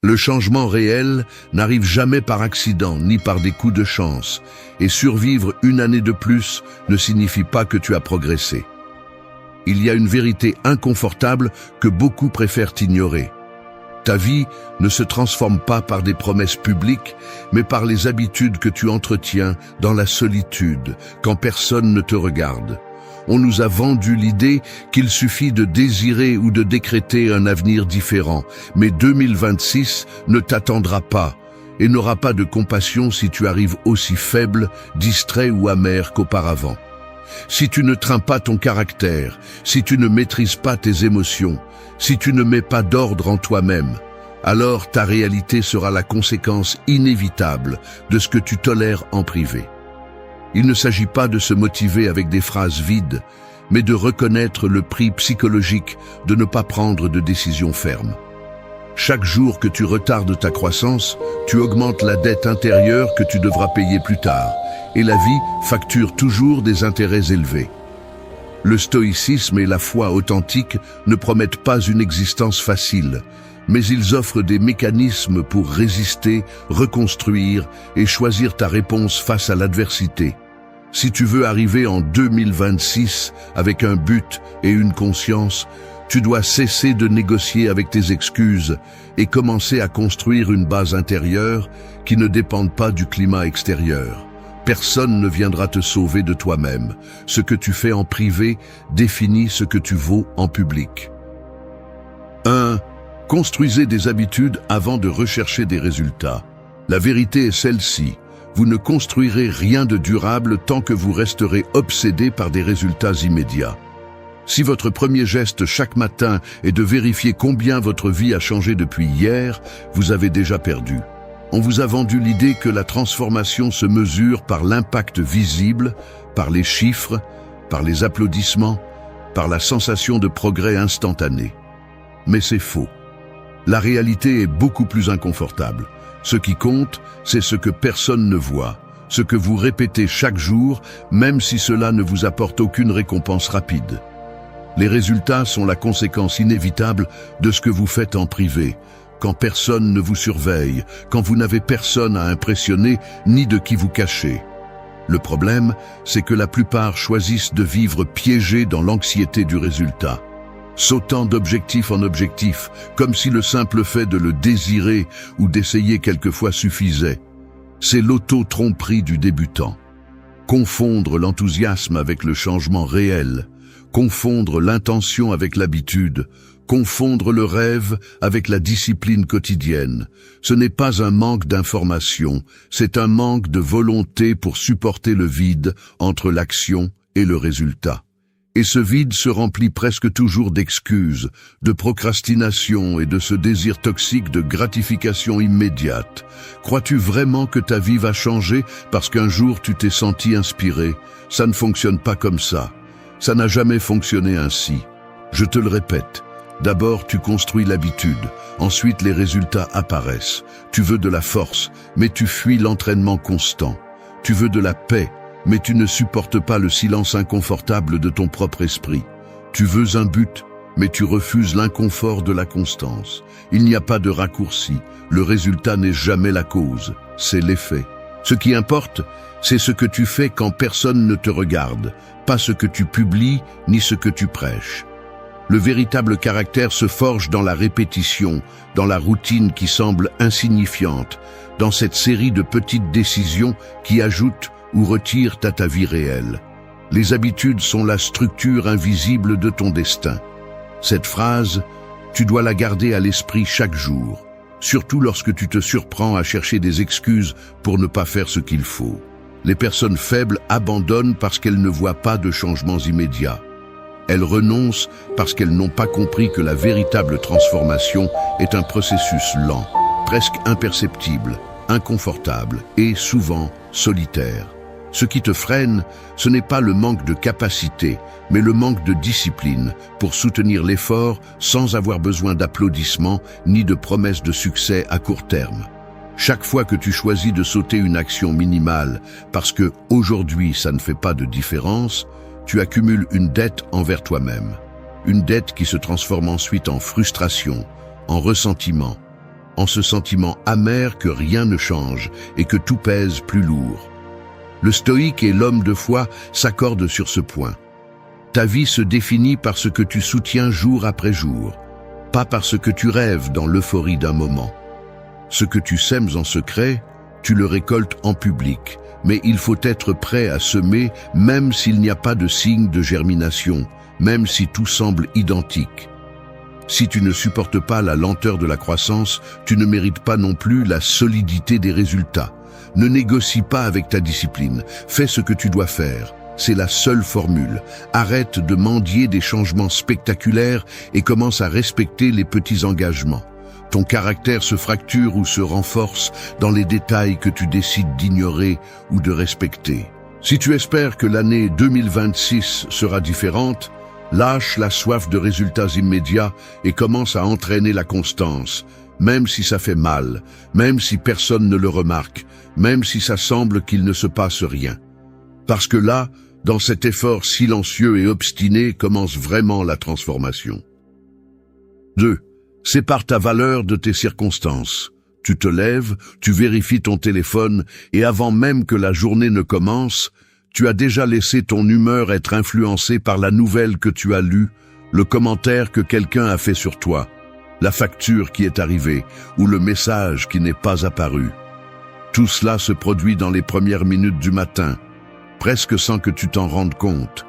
Le changement réel n'arrive jamais par accident ni par des coups de chance, et survivre une année de plus ne signifie pas que tu as progressé. Il y a une vérité inconfortable que beaucoup préfèrent ignorer. Ta vie ne se transforme pas par des promesses publiques, mais par les habitudes que tu entretiens dans la solitude, quand personne ne te regarde. On nous a vendu l'idée qu'il suffit de désirer ou de décréter un avenir différent, mais 2026 ne t'attendra pas et n'aura pas de compassion si tu arrives aussi faible, distrait ou amer qu'auparavant. Si tu ne trains pas ton caractère, si tu ne maîtrises pas tes émotions, si tu ne mets pas d'ordre en toi-même, alors ta réalité sera la conséquence inévitable de ce que tu tolères en privé. Il ne s'agit pas de se motiver avec des phrases vides, mais de reconnaître le prix psychologique de ne pas prendre de décision ferme. Chaque jour que tu retardes ta croissance, tu augmentes la dette intérieure que tu devras payer plus tard, et la vie facture toujours des intérêts élevés. Le stoïcisme et la foi authentique ne promettent pas une existence facile, mais ils offrent des mécanismes pour résister, reconstruire et choisir ta réponse face à l'adversité. Si tu veux arriver en 2026 avec un but et une conscience, tu dois cesser de négocier avec tes excuses et commencer à construire une base intérieure qui ne dépende pas du climat extérieur. Personne ne viendra te sauver de toi-même. Ce que tu fais en privé définit ce que tu vaux en public. 1. Construisez des habitudes avant de rechercher des résultats. La vérité est celle-ci. Vous ne construirez rien de durable tant que vous resterez obsédé par des résultats immédiats. Si votre premier geste chaque matin est de vérifier combien votre vie a changé depuis hier, vous avez déjà perdu. On vous a vendu l'idée que la transformation se mesure par l'impact visible, par les chiffres, par les applaudissements, par la sensation de progrès instantané. Mais c'est faux. La réalité est beaucoup plus inconfortable. Ce qui compte, c'est ce que personne ne voit, ce que vous répétez chaque jour, même si cela ne vous apporte aucune récompense rapide. Les résultats sont la conséquence inévitable de ce que vous faites en privé, quand personne ne vous surveille, quand vous n'avez personne à impressionner ni de qui vous cacher. Le problème, c'est que la plupart choisissent de vivre piégés dans l'anxiété du résultat, sautant d'objectif en objectif, comme si le simple fait de le désirer ou d'essayer quelquefois suffisait. C'est l'auto-tromperie du débutant. Confondre l'enthousiasme avec le changement réel, confondre l'intention avec l'habitude, confondre le rêve avec la discipline quotidienne. Ce n'est pas un manque d'information, c'est un manque de volonté pour supporter le vide entre l'action et le résultat. Et ce vide se remplit presque toujours d'excuses, de procrastination et de ce désir toxique de gratification immédiate. Crois-tu vraiment que ta vie va changer parce qu'un jour tu t'es senti inspiré? Ça ne fonctionne pas comme ça. Ça n'a jamais fonctionné ainsi. Je te le répète. D'abord, tu construis l'habitude. Ensuite, les résultats apparaissent. Tu veux de la force, mais tu fuis l'entraînement constant. Tu veux de la paix, mais tu ne supportes pas le silence inconfortable de ton propre esprit. Tu veux un but, mais tu refuses l'inconfort de la constance. Il n'y a pas de raccourci. Le résultat n'est jamais la cause, c'est l'effet. Ce qui importe, c'est ce que tu fais quand personne ne te regarde, pas ce que tu publies ni ce que tu prêches. Le véritable caractère se forge dans la répétition, dans la routine qui semble insignifiante, dans cette série de petites décisions qui ajoutent ou retirent à ta vie réelle. Les habitudes sont la structure invisible de ton destin. Cette phrase, tu dois la garder à l'esprit chaque jour, surtout lorsque tu te surprends à chercher des excuses pour ne pas faire ce qu'il faut. Les personnes faibles abandonnent parce qu'elles ne voient pas de changements immédiats. Elles renoncent parce qu'elles n'ont pas compris que la véritable transformation est un processus lent, presque imperceptible, inconfortable et souvent solitaire. Ce qui te freine, ce n'est pas le manque de capacité, mais le manque de discipline pour soutenir l'effort sans avoir besoin d'applaudissements ni de promesses de succès à court terme. Chaque fois que tu choisis de sauter une action minimale parce que aujourd'hui ça ne fait pas de différence, tu accumules une dette envers toi-même. Une dette qui se transforme ensuite en frustration, en ressentiment. en ce sentiment amer que rien ne change et que tout pèse plus lourd. Le stoïque et l'homme de foi s'accordent sur ce point. Ta vie se définit par ce que tu soutiens jour après jour, pas par ce que tu rêves dans l'euphorie d'un moment. Ce que tu sèmes en secret, tu le récoltes en public, mais il faut être prêt à semer même s'il n'y a pas de signe de germination, même si tout semble identique. Si tu ne supportes pas la lenteur de la croissance, tu ne mérites pas non plus la solidité des résultats. Ne négocie pas avec ta discipline, fais ce que tu dois faire. C'est la seule formule. Arrête de mendier des changements spectaculaires et commence à respecter les petits engagements. Ton caractère se fracture ou se renforce dans les détails que tu décides d'ignorer ou de respecter. Si tu espères que l'année 2026 sera différente, lâche la soif de résultats immédiats et commence à entraîner la constance, même si ça fait mal, même si personne ne le remarque, même si ça semble qu'il ne se passe rien. Parce que là, dans cet effort silencieux et obstiné commence vraiment la transformation. 2. Sépare ta valeur de tes circonstances. Tu te lèves, tu vérifies ton téléphone et avant même que la journée ne commence, tu as déjà laissé ton humeur être influencée par la nouvelle que tu as lue, le commentaire que quelqu'un a fait sur toi, la facture qui est arrivée ou le message qui n'est pas apparu. Tout cela se produit dans les premières minutes du matin, presque sans que tu t'en rendes compte.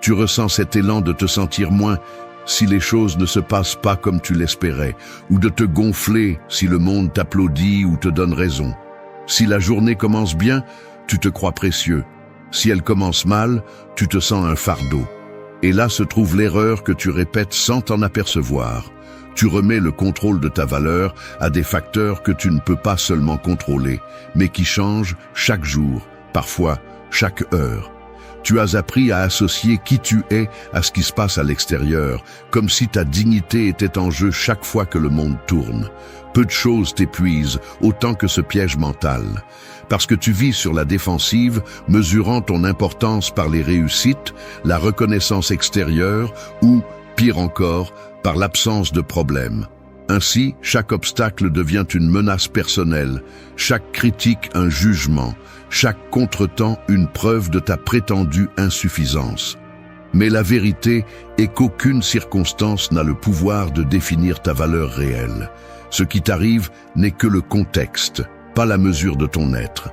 Tu ressens cet élan de te sentir moins si les choses ne se passent pas comme tu l'espérais, ou de te gonfler si le monde t'applaudit ou te donne raison. Si la journée commence bien, tu te crois précieux. Si elle commence mal, tu te sens un fardeau. Et là se trouve l'erreur que tu répètes sans t'en apercevoir. Tu remets le contrôle de ta valeur à des facteurs que tu ne peux pas seulement contrôler, mais qui changent chaque jour, parfois chaque heure. Tu as appris à associer qui tu es à ce qui se passe à l'extérieur, comme si ta dignité était en jeu chaque fois que le monde tourne. Peu de choses t'épuisent, autant que ce piège mental. Parce que tu vis sur la défensive, mesurant ton importance par les réussites, la reconnaissance extérieure ou, pire encore, par l'absence de problème. Ainsi, chaque obstacle devient une menace personnelle, chaque critique un jugement, chaque contretemps une preuve de ta prétendue insuffisance. Mais la vérité est qu'aucune circonstance n'a le pouvoir de définir ta valeur réelle. Ce qui t'arrive n'est que le contexte, pas la mesure de ton être.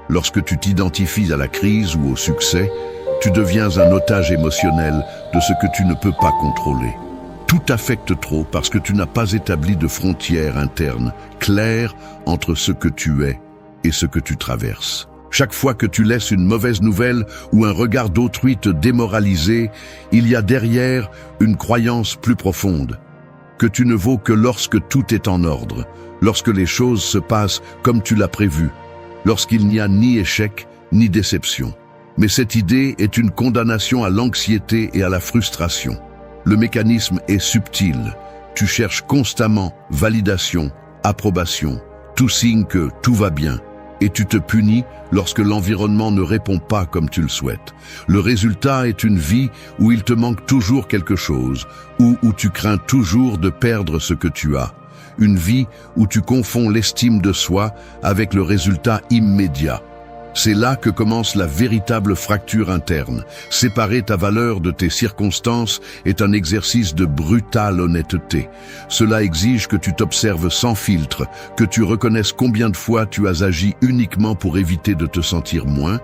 Lorsque tu t'identifies à la crise ou au succès, tu deviens un otage émotionnel de ce que tu ne peux pas contrôler. Tout t'affecte trop parce que tu n'as pas établi de frontières internes claires entre ce que tu es et ce que tu traverses. Chaque fois que tu laisses une mauvaise nouvelle ou un regard d'autrui te démoraliser, il y a derrière une croyance plus profonde, que tu ne vaux que lorsque tout est en ordre, lorsque les choses se passent comme tu l'as prévu, lorsqu'il n'y a ni échec ni déception. Mais cette idée est une condamnation à l'anxiété et à la frustration. Le mécanisme est subtil. Tu cherches constamment validation, approbation, tout signe que tout va bien. Et tu te punis lorsque l'environnement ne répond pas comme tu le souhaites. Le résultat est une vie où il te manque toujours quelque chose, ou où tu crains toujours de perdre ce que tu as. Une vie où tu confonds l'estime de soi avec le résultat immédiat. C'est là que commence la véritable fracture interne. Séparer ta valeur de tes circonstances est un exercice de brutale honnêteté. Cela exige que tu t'observes sans filtre, que tu reconnaisses combien de fois tu as agi uniquement pour éviter de te sentir moins,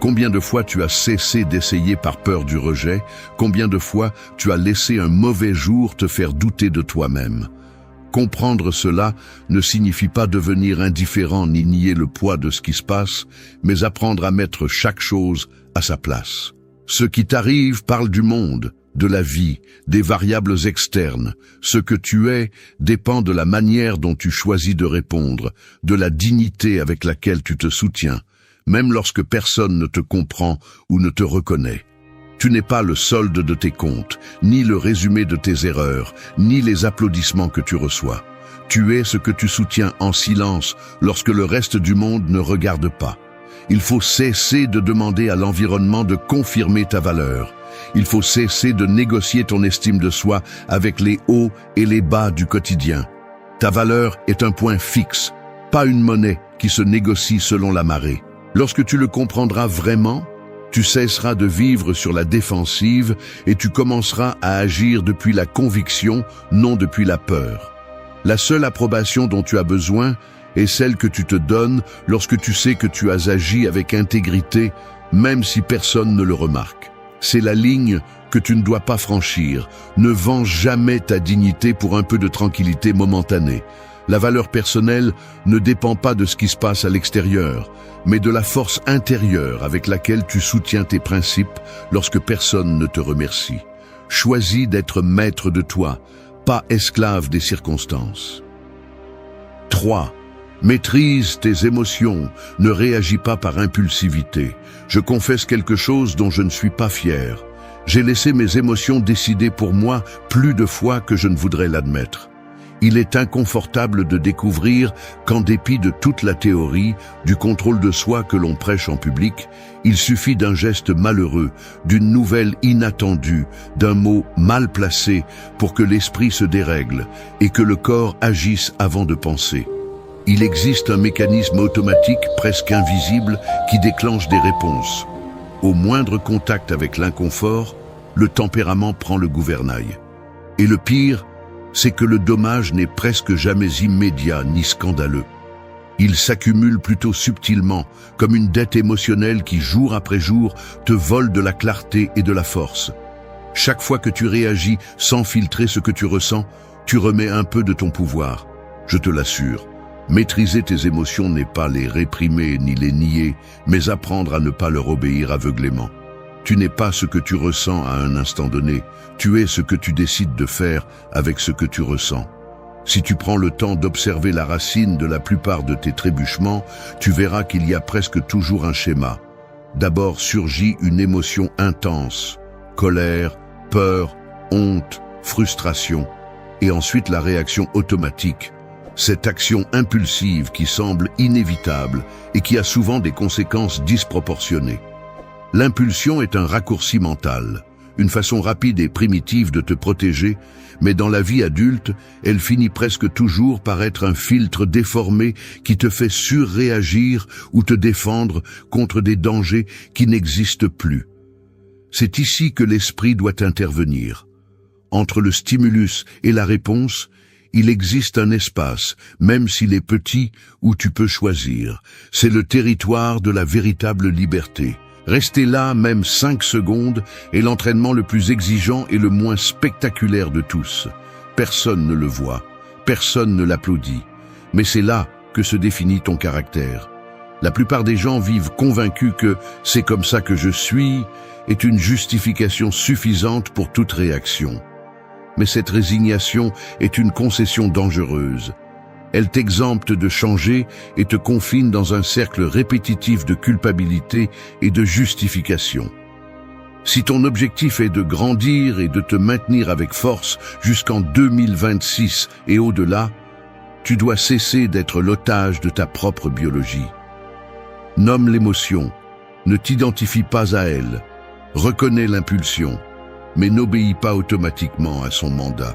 combien de fois tu as cessé d'essayer par peur du rejet, combien de fois tu as laissé un mauvais jour te faire douter de toi-même. Comprendre cela ne signifie pas devenir indifférent ni nier le poids de ce qui se passe, mais apprendre à mettre chaque chose à sa place. Ce qui t'arrive parle du monde, de la vie, des variables externes. Ce que tu es dépend de la manière dont tu choisis de répondre, de la dignité avec laquelle tu te soutiens, même lorsque personne ne te comprend ou ne te reconnaît. Tu n'es pas le solde de tes comptes, ni le résumé de tes erreurs, ni les applaudissements que tu reçois. Tu es ce que tu soutiens en silence lorsque le reste du monde ne regarde pas. Il faut cesser de demander à l'environnement de confirmer ta valeur. Il faut cesser de négocier ton estime de soi avec les hauts et les bas du quotidien. Ta valeur est un point fixe, pas une monnaie qui se négocie selon la marée. Lorsque tu le comprendras vraiment, tu cesseras de vivre sur la défensive et tu commenceras à agir depuis la conviction, non depuis la peur. La seule approbation dont tu as besoin est celle que tu te donnes lorsque tu sais que tu as agi avec intégrité, même si personne ne le remarque. C'est la ligne que tu ne dois pas franchir. Ne vends jamais ta dignité pour un peu de tranquillité momentanée. La valeur personnelle ne dépend pas de ce qui se passe à l'extérieur, mais de la force intérieure avec laquelle tu soutiens tes principes lorsque personne ne te remercie. Choisis d'être maître de toi, pas esclave des circonstances. 3. Maîtrise tes émotions, ne réagis pas par impulsivité. Je confesse quelque chose dont je ne suis pas fier. J'ai laissé mes émotions décider pour moi plus de fois que je ne voudrais l'admettre. Il est inconfortable de découvrir qu'en dépit de toute la théorie, du contrôle de soi que l'on prêche en public, il suffit d'un geste malheureux, d'une nouvelle inattendue, d'un mot mal placé pour que l'esprit se dérègle et que le corps agisse avant de penser. Il existe un mécanisme automatique presque invisible qui déclenche des réponses. Au moindre contact avec l'inconfort, le tempérament prend le gouvernail. Et le pire, c'est que le dommage n'est presque jamais immédiat ni scandaleux. Il s'accumule plutôt subtilement, comme une dette émotionnelle qui, jour après jour, te vole de la clarté et de la force. Chaque fois que tu réagis sans filtrer ce que tu ressens, tu remets un peu de ton pouvoir. Je te l'assure, maîtriser tes émotions n'est pas les réprimer ni les nier, mais apprendre à ne pas leur obéir aveuglément. Tu n'es pas ce que tu ressens à un instant donné, tu es ce que tu décides de faire avec ce que tu ressens. Si tu prends le temps d'observer la racine de la plupart de tes trébuchements, tu verras qu'il y a presque toujours un schéma. D'abord surgit une émotion intense, colère, peur, honte, frustration, et ensuite la réaction automatique, cette action impulsive qui semble inévitable et qui a souvent des conséquences disproportionnées. L'impulsion est un raccourci mental, une façon rapide et primitive de te protéger, mais dans la vie adulte, elle finit presque toujours par être un filtre déformé qui te fait surréagir ou te défendre contre des dangers qui n'existent plus. C'est ici que l'esprit doit intervenir. Entre le stimulus et la réponse, il existe un espace, même s'il est petit, où tu peux choisir. C'est le territoire de la véritable liberté. Rester là, même 5 secondes, est l'entraînement le plus exigeant et le moins spectaculaire de tous. Personne ne le voit, personne ne l'applaudit. Mais c'est là que se définit ton caractère. La plupart des gens vivent convaincus que « c'est comme ça que je suis » est une justification suffisante pour toute réaction. Mais cette résignation est une concession dangereuse. Elle t'exempte de changer et te confine dans un cercle répétitif de culpabilité et de justification. Si ton objectif est de grandir et de te maintenir avec force jusqu'en 2026 et au-delà, tu dois cesser d'être l'otage de ta propre biologie. Nomme l'émotion, ne t'identifie pas à elle, reconnais l'impulsion, mais n'obéis pas automatiquement à son mandat.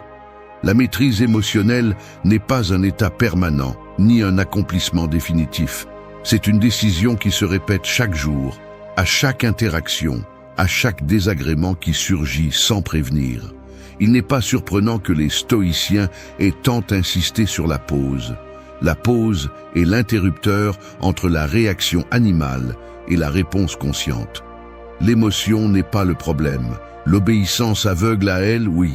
La maîtrise émotionnelle n'est pas un état permanent, ni un accomplissement définitif. C'est une décision qui se répète chaque jour, à chaque interaction, à chaque désagrément qui surgit sans prévenir. Il n'est pas surprenant que les stoïciens aient tant insisté sur la pause. La pause est l'interrupteur entre la réaction animale et la réponse consciente. L'émotion n'est pas le problème. L'obéissance aveugle à elle, oui.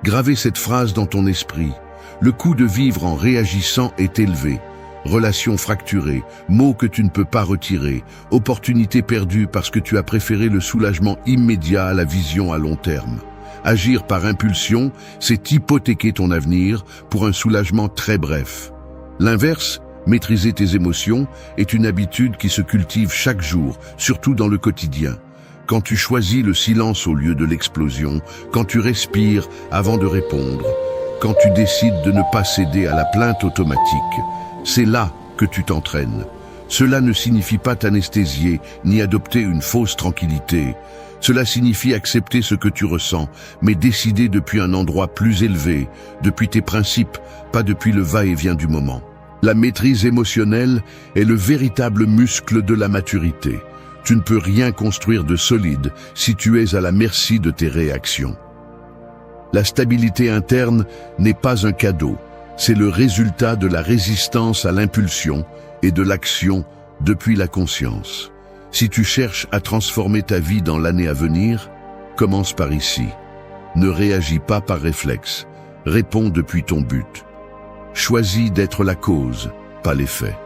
Gravez cette phrase dans ton esprit. Le coût de vivre en réagissant est élevé. Relations fracturées, mots que tu ne peux pas retirer, opportunités perdues parce que tu as préféré le soulagement immédiat à la vision à long terme. Agir par impulsion, c'est hypothéquer ton avenir pour un soulagement très bref. L'inverse, maîtriser tes émotions, est une habitude qui se cultive chaque jour, surtout dans le quotidien. Quand tu choisis le silence au lieu de l'explosion, quand tu respires avant de répondre, quand tu décides de ne pas céder à la plainte automatique, c'est là que tu t'entraînes. Cela ne signifie pas t'anesthésier ni adopter une fausse tranquillité. Cela signifie accepter ce que tu ressens, mais décider depuis un endroit plus élevé, depuis tes principes, pas depuis le va-et-vient du moment. La maîtrise émotionnelle est le véritable muscle de la maturité. Tu ne peux rien construire de solide si tu es à la merci de tes réactions. La stabilité interne n'est pas un cadeau, c'est le résultat de la résistance à l'impulsion et de l'action depuis la conscience. Si tu cherches à transformer ta vie dans l'année à venir, commence par ici. Ne réagis pas par réflexe, réponds depuis ton but. Choisis d'être la cause, pas l'effet.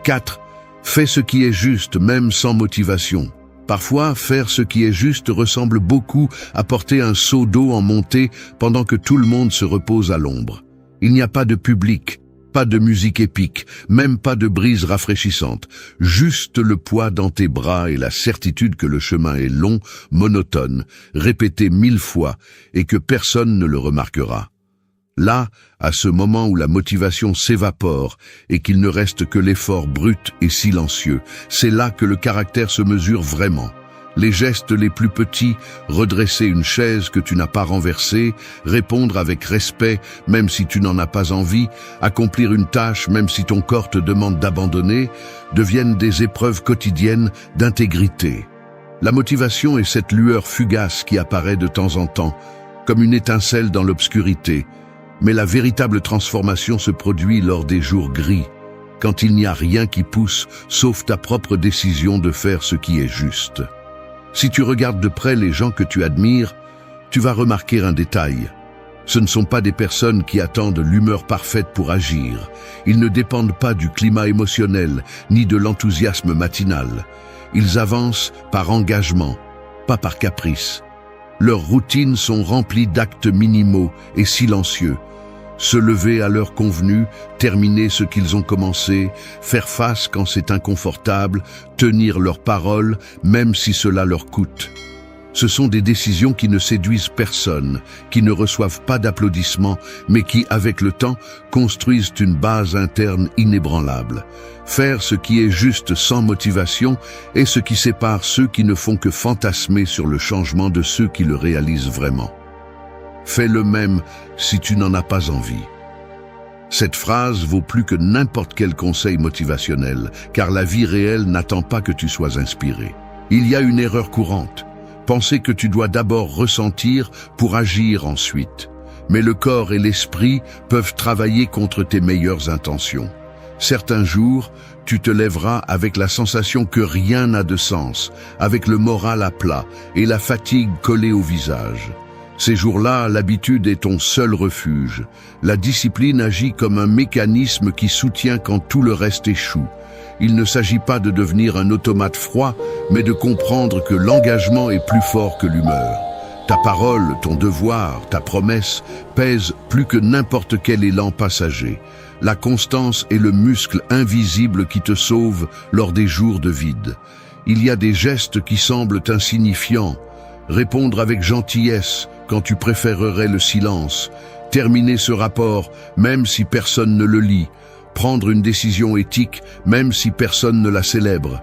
4. Fais ce qui est juste, même sans motivation. Parfois, faire ce qui est juste ressemble beaucoup à porter un seau d'eau en montée pendant que tout le monde se repose à l'ombre. Il n'y a pas de public, pas de musique épique, même pas de brise rafraîchissante. Juste le poids dans tes bras et la certitude que le chemin est long, monotone, répété 1000 fois et que personne ne le remarquera. Là, à ce moment où la motivation s'évapore et qu'il ne reste que l'effort brut et silencieux, c'est là que le caractère se mesure vraiment. Les gestes les plus petits, redresser une chaise que tu n'as pas renversée, répondre avec respect même si tu n'en as pas envie, accomplir une tâche même si ton corps te demande d'abandonner, deviennent des épreuves quotidiennes d'intégrité. La motivation est cette lueur fugace qui apparaît de temps en temps, comme une étincelle dans l'obscurité, mais la véritable transformation se produit lors des jours gris, quand il n'y a rien qui pousse sauf ta propre décision de faire ce qui est juste. Si tu regardes de près les gens que tu admires, tu vas remarquer un détail. Ce ne sont pas des personnes qui attendent l'humeur parfaite pour agir. Ils ne dépendent pas du climat émotionnel, ni de l'enthousiasme matinal. Ils avancent par engagement, pas par caprice. Leurs routines sont remplies d'actes minimaux et silencieux. Se lever à l'heure convenue, terminer ce qu'ils ont commencé, faire face quand c'est inconfortable, tenir leurs paroles, même si cela leur coûte. Ce sont des décisions qui ne séduisent personne, qui ne reçoivent pas d'applaudissements, mais qui, avec le temps, construisent une base interne inébranlable. Faire ce qui est juste sans motivation est ce qui sépare ceux qui ne font que fantasmer sur le changement de ceux qui le réalisent vraiment. Fais le même si tu n'en as pas envie. Cette phrase vaut plus que n'importe quel conseil motivationnel, car la vie réelle n'attend pas que tu sois inspiré. Il y a une erreur courante, penser que tu dois d'abord ressentir pour agir ensuite. Mais le corps et l'esprit peuvent travailler contre tes meilleures intentions. Certains jours, tu te lèveras avec la sensation que rien n'a de sens, avec le moral à plat et la fatigue collée au visage. Ces jours-là, l'habitude est ton seul refuge. La discipline agit comme un mécanisme qui soutient quand tout le reste échoue. Il ne s'agit pas de devenir un automate froid, mais de comprendre que l'engagement est plus fort que l'humeur. Ta parole, ton devoir, ta promesse pèsent plus que n'importe quel élan passager. La constance est le muscle invisible qui te sauve lors des jours de vide. Il y a des gestes qui semblent insignifiants. Répondre avec gentillesse quand tu préférerais le silence. Terminer ce rapport même si personne ne le lit. Prendre une décision éthique même si personne ne la célèbre.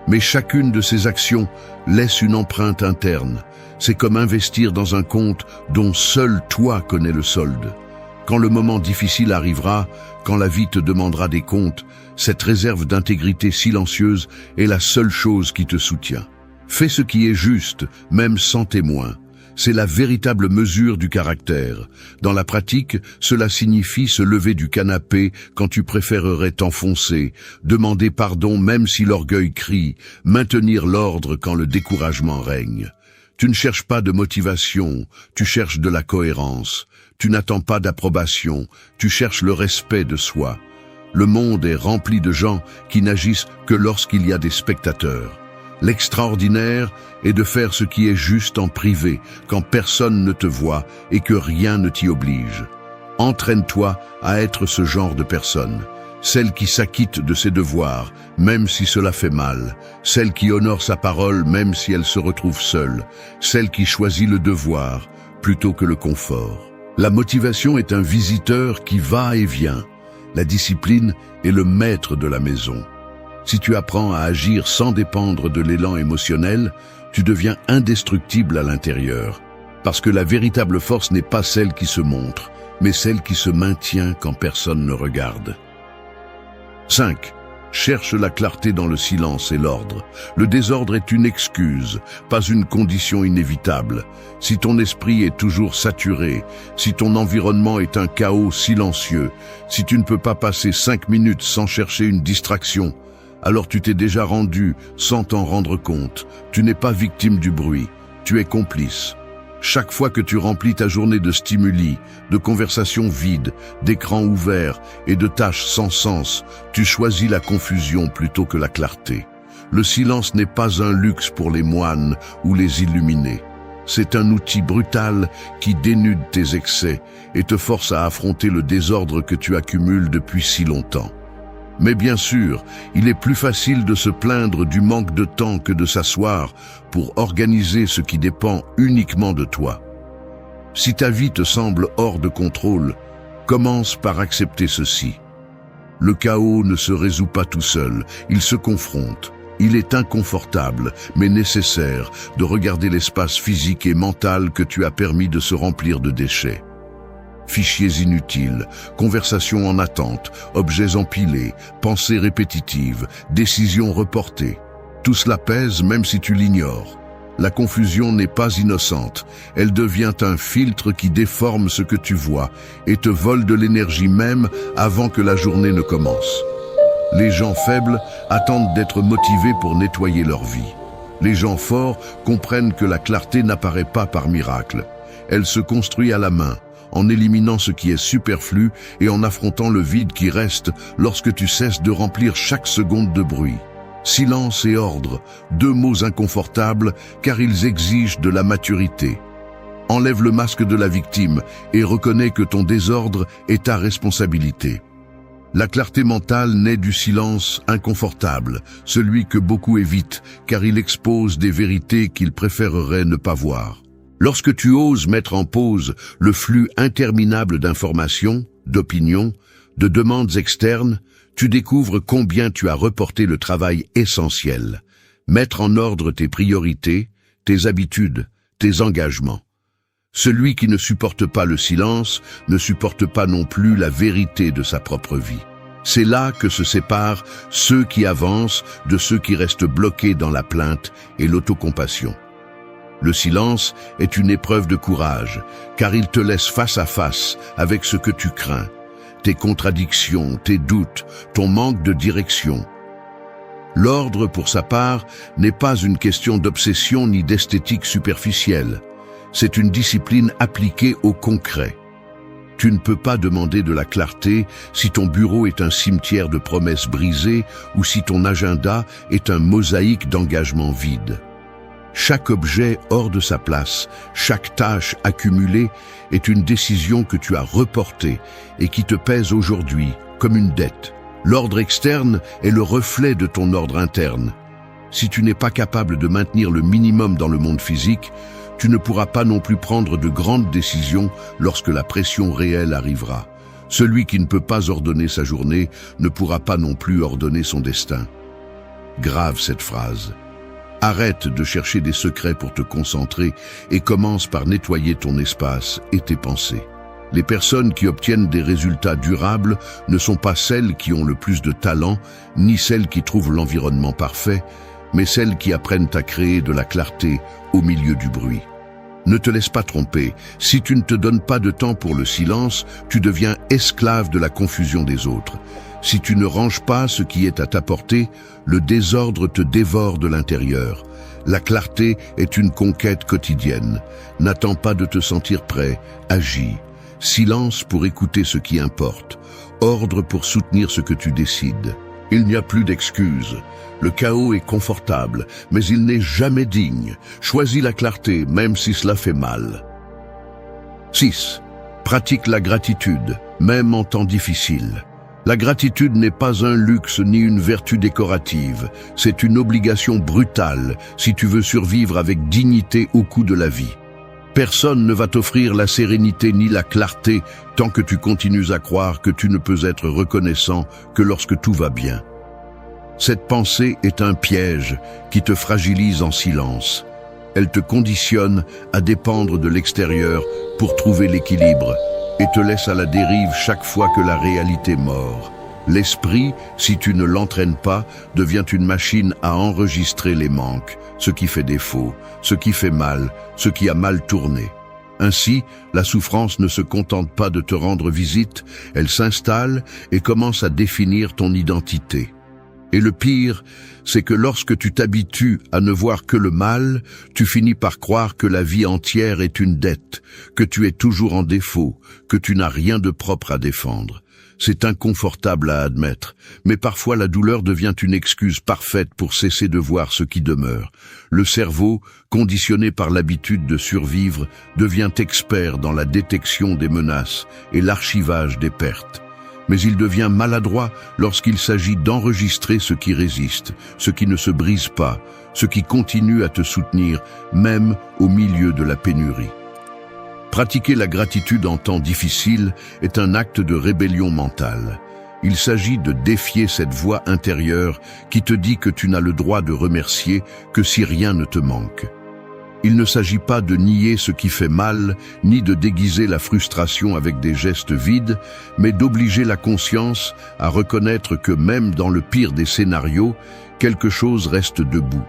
Mais chacune de ces actions laisse une empreinte interne. C'est comme investir dans un compte dont seul toi connais le solde. Quand le moment difficile arrivera, quand la vie te demandera des comptes, cette réserve d'intégrité silencieuse est la seule chose qui te soutient. Fais ce qui est juste, même sans témoin. C'est la véritable mesure du caractère. Dans la pratique, cela signifie se lever du canapé quand tu préférerais t'enfoncer, demander pardon même si l'orgueil crie, maintenir l'ordre quand le découragement règne. Tu ne cherches pas de motivation, tu cherches de la cohérence. Tu n'attends pas d'approbation, tu cherches le respect de soi. Le monde est rempli de gens qui n'agissent que lorsqu'il y a des spectateurs. L'extraordinaire est de faire ce qui est juste en privé, quand personne ne te voit et que rien ne t'y oblige. Entraîne-toi à être ce genre de personne, celle qui s'acquitte de ses devoirs, même si cela fait mal, celle qui honore sa parole même si elle se retrouve seule, celle qui choisit le devoir plutôt que le confort. La motivation est un visiteur qui va et vient. La discipline est le maître de la maison. Si tu apprends à agir sans dépendre de l'élan émotionnel, tu deviens indestructible à l'intérieur. Parce que la véritable force n'est pas celle qui se montre, mais celle qui se maintient quand personne ne regarde. 5. Cherche la clarté dans le silence et l'ordre. Le désordre est une excuse, pas une condition inévitable. Si ton esprit est toujours saturé, si ton environnement est un chaos silencieux, si tu ne peux pas passer 5 minutes sans chercher une distraction, alors tu t'es déjà rendu sans t'en rendre compte. Tu n'es pas victime du bruit, tu es complice. Chaque fois que tu remplis ta journée de stimuli, de conversations vides, d'écrans ouverts et de tâches sans sens, tu choisis la confusion plutôt que la clarté. Le silence n'est pas un luxe pour les moines ou les illuminés. C'est un outil brutal qui dénude tes excès et te force à affronter le désordre que tu accumules depuis si longtemps. Mais bien sûr, il est plus facile de se plaindre du manque de temps que de s'asseoir pour organiser ce qui dépend uniquement de toi. Si ta vie te semble hors de contrôle, commence par accepter ceci. Le chaos ne se résout pas tout seul, il se confronte. Il est inconfortable, mais nécessaire, de regarder l'espace physique et mental que tu as permis de se remplir de déchets. Fichiers inutiles, conversations en attente, objets empilés, pensées répétitives, décisions reportées. Tout cela pèse même si tu l'ignores. La confusion n'est pas innocente. Elle devient un filtre qui déforme ce que tu vois et te vole de l'énergie même avant que la journée ne commence. Les gens faibles attendent d'être motivés pour nettoyer leur vie. Les gens forts comprennent que la clarté n'apparaît pas par miracle. Elle se construit à la main, en éliminant ce qui est superflu et en affrontant le vide qui reste lorsque tu cesses de remplir chaque seconde de bruit. Silence et ordre, deux mots inconfortables car ils exigent de la maturité. Enlève le masque de la victime et reconnais que ton désordre est ta responsabilité. La clarté mentale naît du silence inconfortable, celui que beaucoup évitent car il expose des vérités qu'ils préféreraient ne pas voir. Lorsque tu oses mettre en pause le flux interminable d'informations, d'opinions, de demandes externes, tu découvres combien tu as reporté le travail essentiel. Mettre en ordre tes priorités, tes habitudes, tes engagements. Celui qui ne supporte pas le silence ne supporte pas non plus la vérité de sa propre vie. C'est là que se séparent ceux qui avancent de ceux qui restent bloqués dans la plainte et l'autocompassion. Le silence est une épreuve de courage, car il te laisse face à face avec ce que tu crains, tes contradictions, tes doutes, ton manque de direction. L'ordre, pour sa part, n'est pas une question d'obsession ni d'esthétique superficielle. C'est une discipline appliquée au concret. Tu ne peux pas demander de la clarté si ton bureau est un cimetière de promesses brisées ou si ton agenda est un mosaïque d'engagements vides. Chaque objet hors de sa place, chaque tâche accumulée est une décision que tu as reportée et qui te pèse aujourd'hui comme une dette. L'ordre externe est le reflet de ton ordre interne. Si tu n'es pas capable de maintenir le minimum dans le monde physique, tu ne pourras pas non plus prendre de grandes décisions lorsque la pression réelle arrivera. Celui qui ne peut pas ordonner sa journée ne pourra pas non plus ordonner son destin. Grave cette phrase. Arrête de chercher des secrets pour te concentrer et commence par nettoyer ton espace et tes pensées. Les personnes qui obtiennent des résultats durables ne sont pas celles qui ont le plus de talent, ni celles qui trouvent l'environnement parfait, mais celles qui apprennent à créer de la clarté au milieu du bruit. Ne te laisse pas tromper, si tu ne te donnes pas de temps pour le silence, tu deviens esclave de la confusion des autres. Si tu ne ranges pas ce qui est à ta portée, le désordre te dévore de l'intérieur. La clarté est une conquête quotidienne. N'attends pas de te sentir prêt, agis. Silence pour écouter ce qui importe. Ordre pour soutenir ce que tu décides. Il n'y a plus d'excuses. Le chaos est confortable, mais il n'est jamais digne. Choisis la clarté, même si cela fait mal. 6. Pratique la gratitude, même en temps difficile. La gratitude n'est pas un luxe ni une vertu décorative, c'est une obligation brutale si tu veux survivre avec dignité au coût de la vie. Personne ne va t'offrir la sérénité ni la clarté tant que tu continues à croire que tu ne peux être reconnaissant que lorsque tout va bien. Cette pensée est un piège qui te fragilise en silence. Elle te conditionne à dépendre de l'extérieur pour trouver l'équilibre et te laisse à la dérive chaque fois que la réalité mord. L'esprit, si tu ne l'entraînes pas, devient une machine à enregistrer les manques, ce qui fait défaut, ce qui fait mal, ce qui a mal tourné. Ainsi, la souffrance ne se contente pas de te rendre visite, elle s'installe et commence à définir ton identité. Et le pire, c'est que lorsque tu t'habitues à ne voir que le mal, tu finis par croire que la vie entière est une dette, que tu es toujours en défaut, que tu n'as rien de propre à défendre. C'est inconfortable à admettre, mais parfois la douleur devient une excuse parfaite pour cesser de voir ce qui demeure. Le cerveau, conditionné par l'habitude de survivre, devient expert dans la détection des menaces et l'archivage des pertes. Mais il devient maladroit lorsqu'il s'agit d'enregistrer ce qui résiste, ce qui ne se brise pas, ce qui continue à te soutenir, même au milieu de la pénurie. Pratiquer la gratitude en temps difficile est un acte de rébellion mentale. Il s'agit de défier cette voix intérieure qui te dit que tu n'as le droit de remercier que si rien ne te manque. Il ne s'agit pas de nier ce qui fait mal, ni de déguiser la frustration avec des gestes vides, mais d'obliger la conscience à reconnaître que même dans le pire des scénarios, quelque chose reste debout.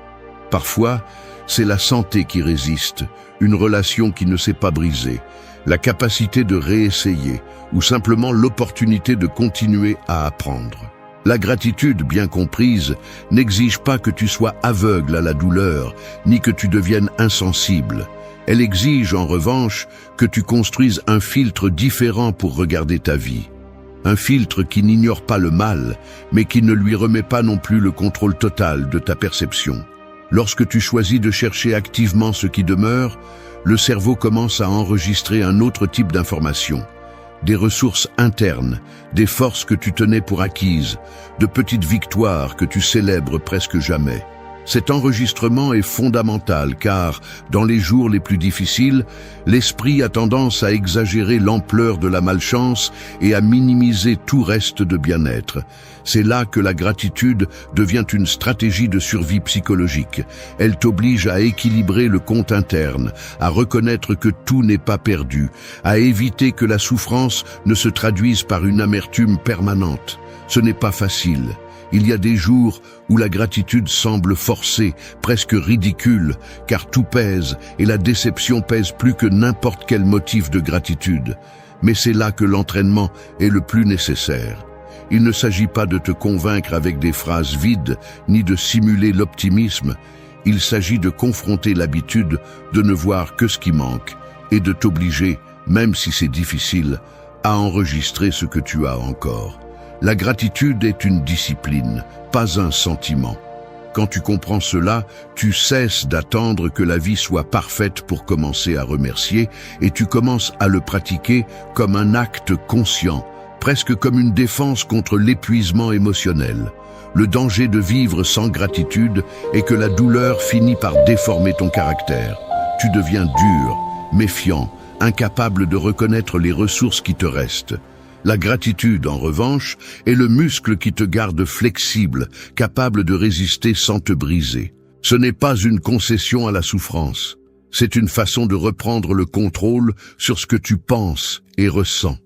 Parfois, c'est la santé qui résiste, une relation qui ne s'est pas brisée, la capacité de réessayer, ou simplement l'opportunité de continuer à apprendre. La gratitude, bien comprise, n'exige pas que tu sois aveugle à la douleur, ni que tu deviennes insensible. Elle exige, en revanche, que tu construises un filtre différent pour regarder ta vie. Un filtre qui n'ignore pas le mal, mais qui ne lui remet pas non plus le contrôle total de ta perception. Lorsque tu choisis de chercher activement ce qui demeure, le cerveau commence à enregistrer un autre type d'information. Des ressources internes, des forces que tu tenais pour acquises, de petites victoires que tu célèbres presque jamais. Cet enregistrement est fondamental car, dans les jours les plus difficiles, l'esprit a tendance à exagérer l'ampleur de la malchance et à minimiser tout reste de bien-être. C'est là que la gratitude devient une stratégie de survie psychologique. Elle t'oblige à équilibrer le compte interne, à reconnaître que tout n'est pas perdu, à éviter que la souffrance ne se traduise par une amertume permanente. Ce n'est pas facile. Il y a des jours où la gratitude semble forcée, presque ridicule, car tout pèse et la déception pèse plus que n'importe quel motif de gratitude. Mais c'est là que l'entraînement est le plus nécessaire. Il ne s'agit pas de te convaincre avec des phrases vides, ni de simuler l'optimisme. Il s'agit de confronter l'habitude de ne voir que ce qui manque et de t'obliger, même si c'est difficile, à enregistrer ce que tu as encore. La gratitude est une discipline, pas un sentiment. Quand tu comprends cela, tu cesses d'attendre que la vie soit parfaite pour commencer à remercier et tu commences à le pratiquer comme un acte conscient, presque comme une défense contre l'épuisement émotionnel. Le danger de vivre sans gratitude est que la douleur finit par déformer ton caractère. Tu deviens dur, méfiant, incapable de reconnaître les ressources qui te restent. La gratitude, en revanche, est le muscle qui te garde flexible, capable de résister sans te briser. Ce n'est pas une concession à la souffrance. C'est une façon de reprendre le contrôle sur ce que tu penses et ressens.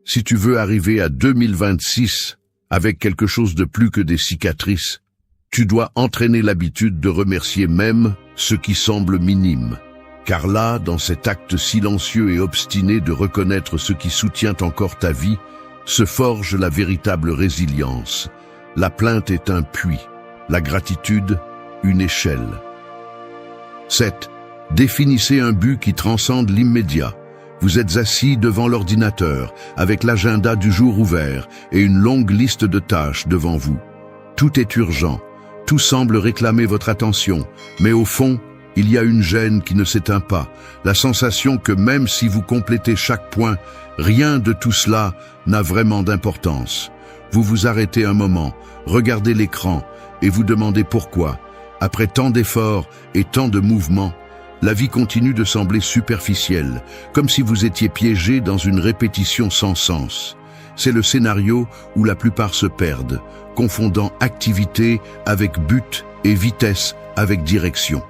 Si tu veux arriver à 2026 avec quelque chose de plus que des cicatrices, tu dois entraîner l'habitude de remercier même ce qui semble minime. Car là, dans cet acte silencieux et obstiné de reconnaître ce qui soutient encore ta vie, se forge la véritable résilience. La plainte est un puits, la gratitude, une échelle. 7. Définissez un but qui transcende l'immédiat. Vous êtes assis devant l'ordinateur, avec l'agenda du jour ouvert et une longue liste de tâches devant vous. Tout est urgent, tout semble réclamer votre attention, mais au fond, il y a une gêne qui ne s'éteint pas, la sensation que même si vous complétez chaque point, rien de tout cela n'a vraiment d'importance. Vous vous arrêtez un moment, regardez l'écran et vous demandez pourquoi. Après tant d'efforts et tant de mouvements, la vie continue de sembler superficielle, comme si vous étiez piégé dans une répétition sans sens. c'est le scénario où la plupart se perdent, confondant activité avec but et vitesse avec direction.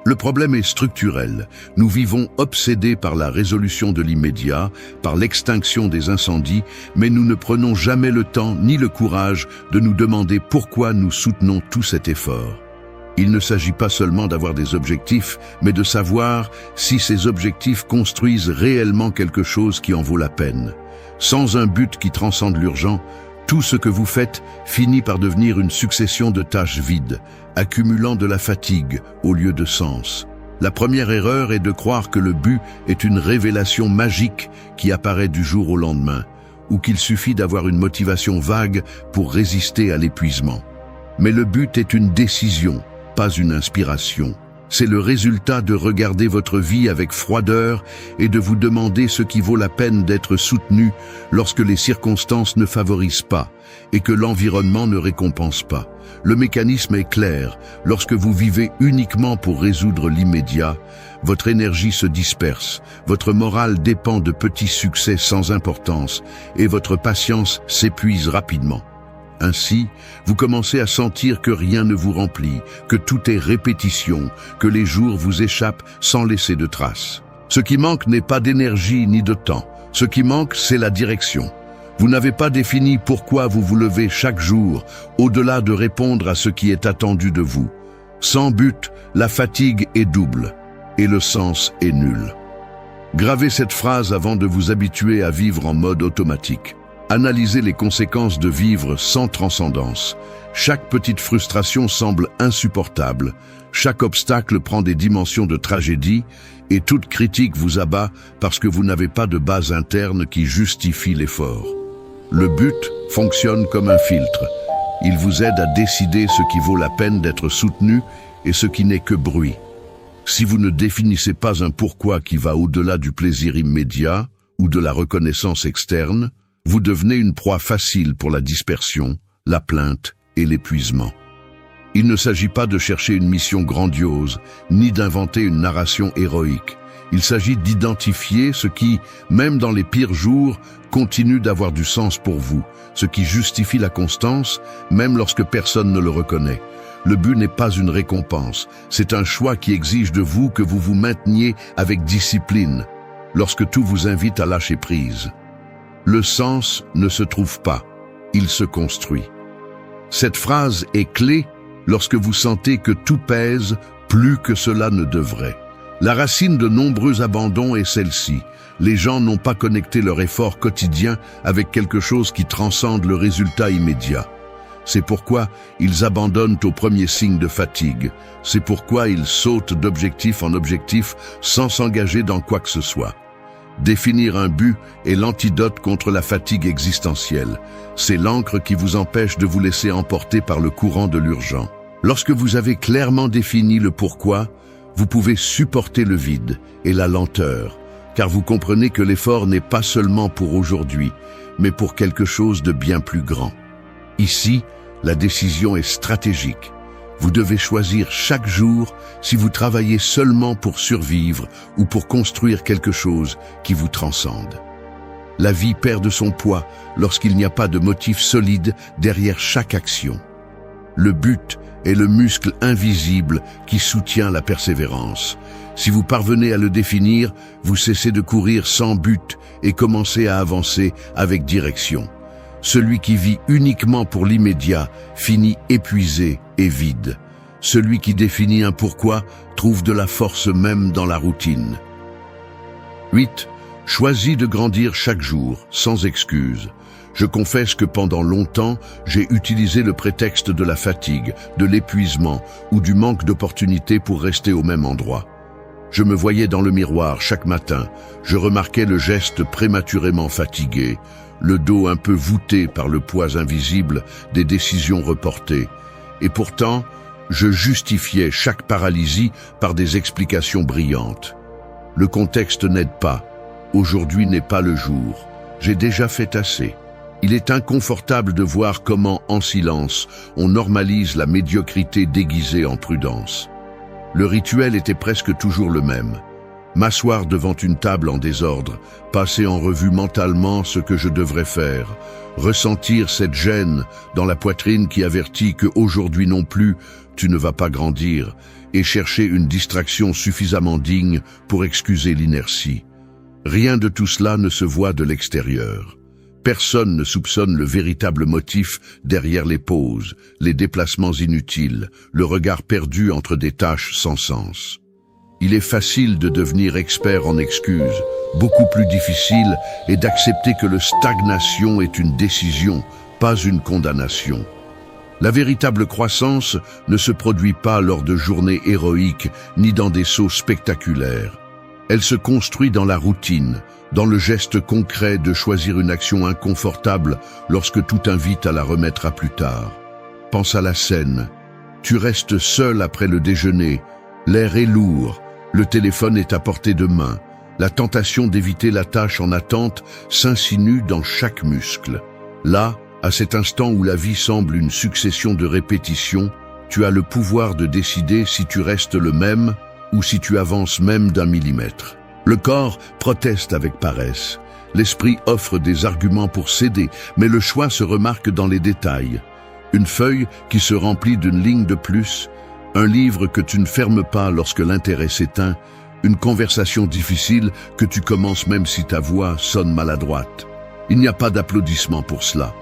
Le problème est structurel. Nous vivons obsédés par la résolution de l'immédiat, par l'extinction des incendies, mais nous ne prenons jamais le temps ni le courage de nous demander pourquoi nous soutenons tout cet effort. Il ne s'agit pas seulement d'avoir des objectifs, mais de savoir si ces objectifs construisent réellement quelque chose qui en vaut la peine. Sans un but qui transcende l'urgent, tout ce que vous faites finit par devenir une succession de tâches vides, accumulant de la fatigue au lieu de sens. La première erreur est de croire que le but est une révélation magique qui apparaît du jour au lendemain, ou qu'il suffit d'avoir une motivation vague pour résister à l'épuisement. Mais le but est une décision, pas une inspiration. C'est le résultat de regarder votre vie avec froideur et de vous demander ce qui vaut la peine d'être soutenu lorsque les circonstances ne favorisent pas et que l'environnement ne récompense pas. Le mécanisme est clair. Lorsque vous vivez uniquement pour résoudre l'immédiat, votre énergie se disperse, votre morale dépend de petits succès sans importance et votre patience s'épuise rapidement. Ainsi, vous commencez à sentir que rien ne vous remplit, que tout est répétition, que les jours vous échappent sans laisser de traces. Ce qui manque n'est pas d'énergie ni de temps. Ce qui manque, c'est la direction. Vous n'avez pas défini pourquoi vous vous levez chaque jour, au-delà de répondre à ce qui est attendu de vous. Sans but, la fatigue est double et le sens est nul. Gravez cette phrase avant de vous habituer à vivre en mode automatique. Analysez les conséquences de vivre sans transcendance. Chaque petite frustration semble insupportable, chaque obstacle prend des dimensions de tragédie et toute critique vous abat parce que vous n'avez pas de base interne qui justifie l'effort. Le but fonctionne comme un filtre. Il vous aide à décider ce qui vaut la peine d'être soutenu et ce qui n'est que bruit. Si vous ne définissez pas un pourquoi qui va au-delà du plaisir immédiat ou de la reconnaissance externe, vous devenez une proie facile pour la dispersion, la plainte et l'épuisement. Il ne s'agit pas de chercher une mission grandiose, ni d'inventer une narration héroïque. Il s'agit d'identifier ce qui, même dans les pires jours, continue d'avoir du sens pour vous, ce qui justifie la constance, même lorsque personne ne le reconnaît. Le but n'est pas une récompense, c'est un choix qui exige de vous que vous vous mainteniez avec discipline, lorsque tout vous invite à lâcher prise. Le sens ne se trouve pas, il se construit. Cette phrase est clé lorsque vous sentez que tout pèse plus que cela ne devrait. La racine de nombreux abandons est celle-ci. Les gens n'ont pas connecté leur effort quotidien avec quelque chose qui transcende le résultat immédiat. C'est pourquoi ils abandonnent au premier signe de fatigue. C'est pourquoi ils sautent d'objectif en objectif sans s'engager dans quoi que ce soit. Définir un but est l'antidote contre la fatigue existentielle. C'est l'encre qui vous empêche de vous laisser emporter par le courant de l'urgent. Lorsque vous avez clairement défini le pourquoi, vous pouvez supporter le vide et la lenteur, car vous comprenez que l'effort n'est pas seulement pour aujourd'hui, mais pour quelque chose de bien plus grand. Ici, la décision est stratégique. Vous devez choisir chaque jour si vous travaillez seulement pour survivre ou pour construire quelque chose qui vous transcende. La vie perd de son poids lorsqu'il n'y a pas de motif solide derrière chaque action. Le but est le muscle invisible qui soutient la persévérance. Si vous parvenez à le définir, vous cessez de courir sans but et commencez à avancer avec direction. Celui qui vit uniquement pour l'immédiat finit épuisé et vide. Celui qui définit un pourquoi trouve de la force même dans la routine. 8. Choisis de grandir chaque jour, sans excuse. Je confesse que pendant longtemps, j'ai utilisé le prétexte de la fatigue, de l'épuisement ou du manque d'opportunités pour rester au même endroit. Je me voyais dans le miroir chaque matin, je remarquais le geste prématurément fatigué, le dos un peu voûté par le poids invisible des décisions reportées. Et pourtant, je justifiais chaque paralysie par des explications brillantes. Le contexte n'aide pas. Aujourd'hui n'est pas le jour. J'ai déjà fait assez. Il est inconfortable de voir comment, en silence, on normalise la médiocrité déguisée en prudence. Le rituel était presque toujours le même. M'asseoir devant une table en désordre, passer en revue mentalement ce que je devrais faire, ressentir cette gêne dans la poitrine qui avertit que aujourd'hui non plus, tu ne vas pas grandir, et chercher une distraction suffisamment digne pour excuser l'inertie. Rien de tout cela ne se voit de l'extérieur. Personne ne soupçonne le véritable motif derrière les pauses, les déplacements inutiles, le regard perdu entre des tâches sans sens. Il est facile de devenir expert en excuses. Beaucoup plus difficile est d'accepter que la stagnation est une décision, pas une condamnation. La véritable croissance ne se produit pas lors de journées héroïques ni dans des sauts spectaculaires. Elle se construit dans la routine, dans le geste concret de choisir une action inconfortable lorsque tout invite à la remettre à plus tard. Pense à la scène. Tu restes seul après le déjeuner. L'air est lourd. Le téléphone est à portée de main. La tentation d'éviter la tâche en attente s'insinue dans chaque muscle. Là, à cet instant où la vie semble une succession de répétitions, tu as le pouvoir de décider si tu restes le même ou si tu avances même d'1 millimètre. Le corps proteste avec paresse. L'esprit offre des arguments pour céder, mais le choix se remarque dans les détails. Une feuille qui se remplit d'une ligne de plus, un livre que tu ne fermes pas lorsque l'intérêt s'éteint, une conversation difficile que tu commences même si ta voix sonne maladroite. Il n'y a pas d'applaudissement pour cela.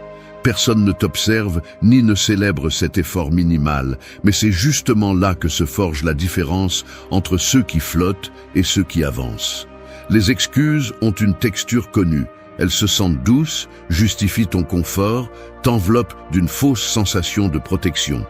Personne ne t'observe ni ne célèbre cet effort minimal, mais c'est justement là que se forge la différence entre ceux qui flottent et ceux qui avancent. Les excuses ont une texture connue. Elles se sentent douces, justifient ton confort, t'enveloppent d'une fausse sensation de protection.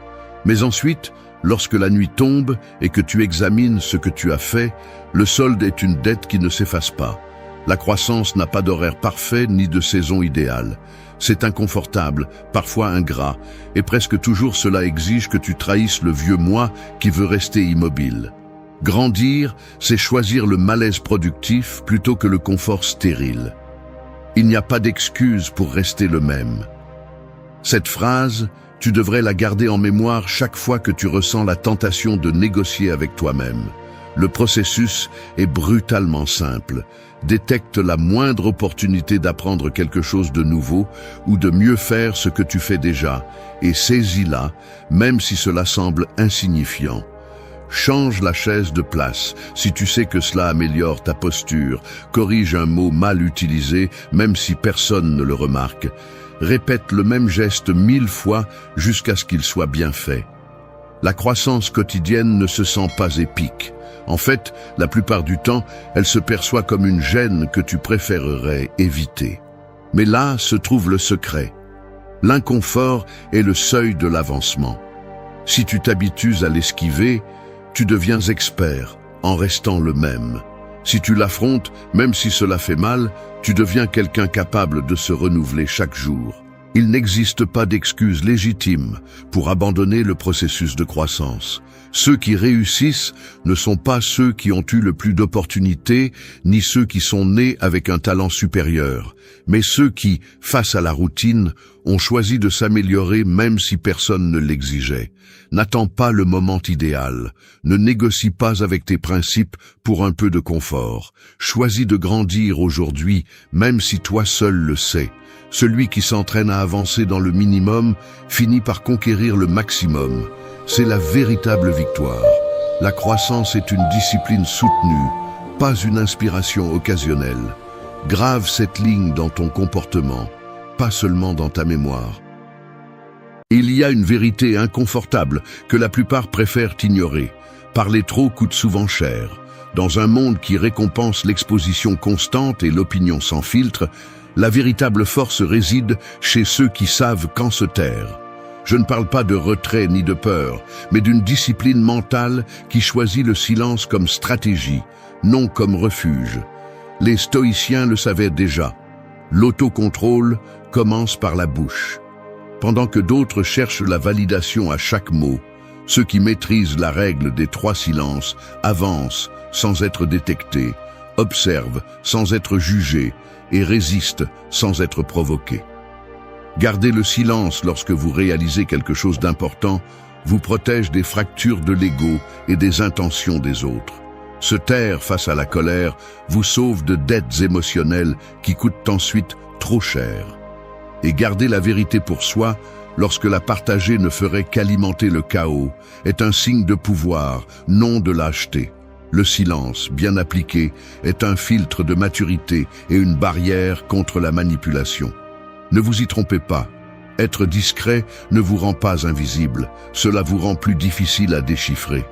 Mais ensuite, lorsque la nuit tombe et que tu examines ce que tu as fait, le solde est une dette qui ne s'efface pas. La croissance n'a pas d'horaire parfait ni de saison idéale. C'est inconfortable, parfois ingrat, et presque toujours cela exige que tu trahisses le vieux moi qui veut rester immobile. Grandir, c'est choisir le malaise productif plutôt que le confort stérile. Il n'y a pas d'excuse pour rester le même. Cette phrase, tu devrais la garder en mémoire chaque fois que tu ressens la tentation de négocier avec toi-même. Le processus est brutalement simple. Détecte la moindre opportunité d'apprendre quelque chose de nouveau ou de mieux faire ce que tu fais déjà, et saisis-la, même si cela semble insignifiant. Change la chaise de place si tu sais que cela améliore ta posture, corrige un mot mal utilisé, même si personne ne le remarque. Répète le même geste 1000 fois jusqu'à ce qu'il soit bien fait. La croissance quotidienne ne se sent pas épique. En fait, la plupart du temps, elle se perçoit comme une gêne que tu préférerais éviter. Mais là se trouve le secret. L'inconfort est le seuil de l'avancement. Si tu t'habitues à l'esquiver, tu deviens expert en restant le même. Si tu l'affrontes, même si cela fait mal, tu deviens quelqu'un capable de se renouveler chaque jour. Il n'existe pas d'excuse légitime pour abandonner le processus de croissance. Ceux qui réussissent ne sont pas ceux qui ont eu le plus d'opportunités, ni ceux qui sont nés avec un talent supérieur, mais ceux qui, face à la routine, ont choisi de s'améliorer même si personne ne l'exigeait. N'attends pas le moment idéal. Ne négocie pas avec tes principes pour un peu de confort. Choisis de grandir aujourd'hui, même si toi seul le sais. Celui qui s'entraîne à avancer dans le minimum finit par conquérir le maximum. C'est la véritable victoire. La croissance est une discipline soutenue, pas une inspiration occasionnelle. Grave cette ligne dans ton comportement, pas seulement dans ta mémoire. Il y a une vérité inconfortable que la plupart préfèrent ignorer. Parler trop coûte souvent cher. Dans un monde qui récompense l'exposition constante et l'opinion sans filtre, la véritable force réside chez ceux qui savent quand se taire. Je ne parle pas de retrait ni de peur, mais d'une discipline mentale qui choisit le silence comme stratégie, non comme refuge. Les stoïciens le savaient déjà. L'autocontrôle commence par la bouche. Pendant que d'autres cherchent la validation à chaque mot, ceux qui maîtrisent la règle des 3 silences avancent sans être détectés, observent sans être jugés et résistent sans être provoqués. Garder le silence lorsque vous réalisez quelque chose d'important vous protège des fractures de l'ego et des intentions des autres. Se taire face à la colère vous sauve de dettes émotionnelles qui coûtent ensuite trop cher. Et garder la vérité pour soi, lorsque la partager ne ferait qu'alimenter le chaos, est un signe de pouvoir, non de lâcheté. Le silence, bien appliqué, est un filtre de maturité et une barrière contre la manipulation. Ne vous y trompez pas. Être discret ne vous rend pas invisible, cela vous rend plus difficile à déchiffrer.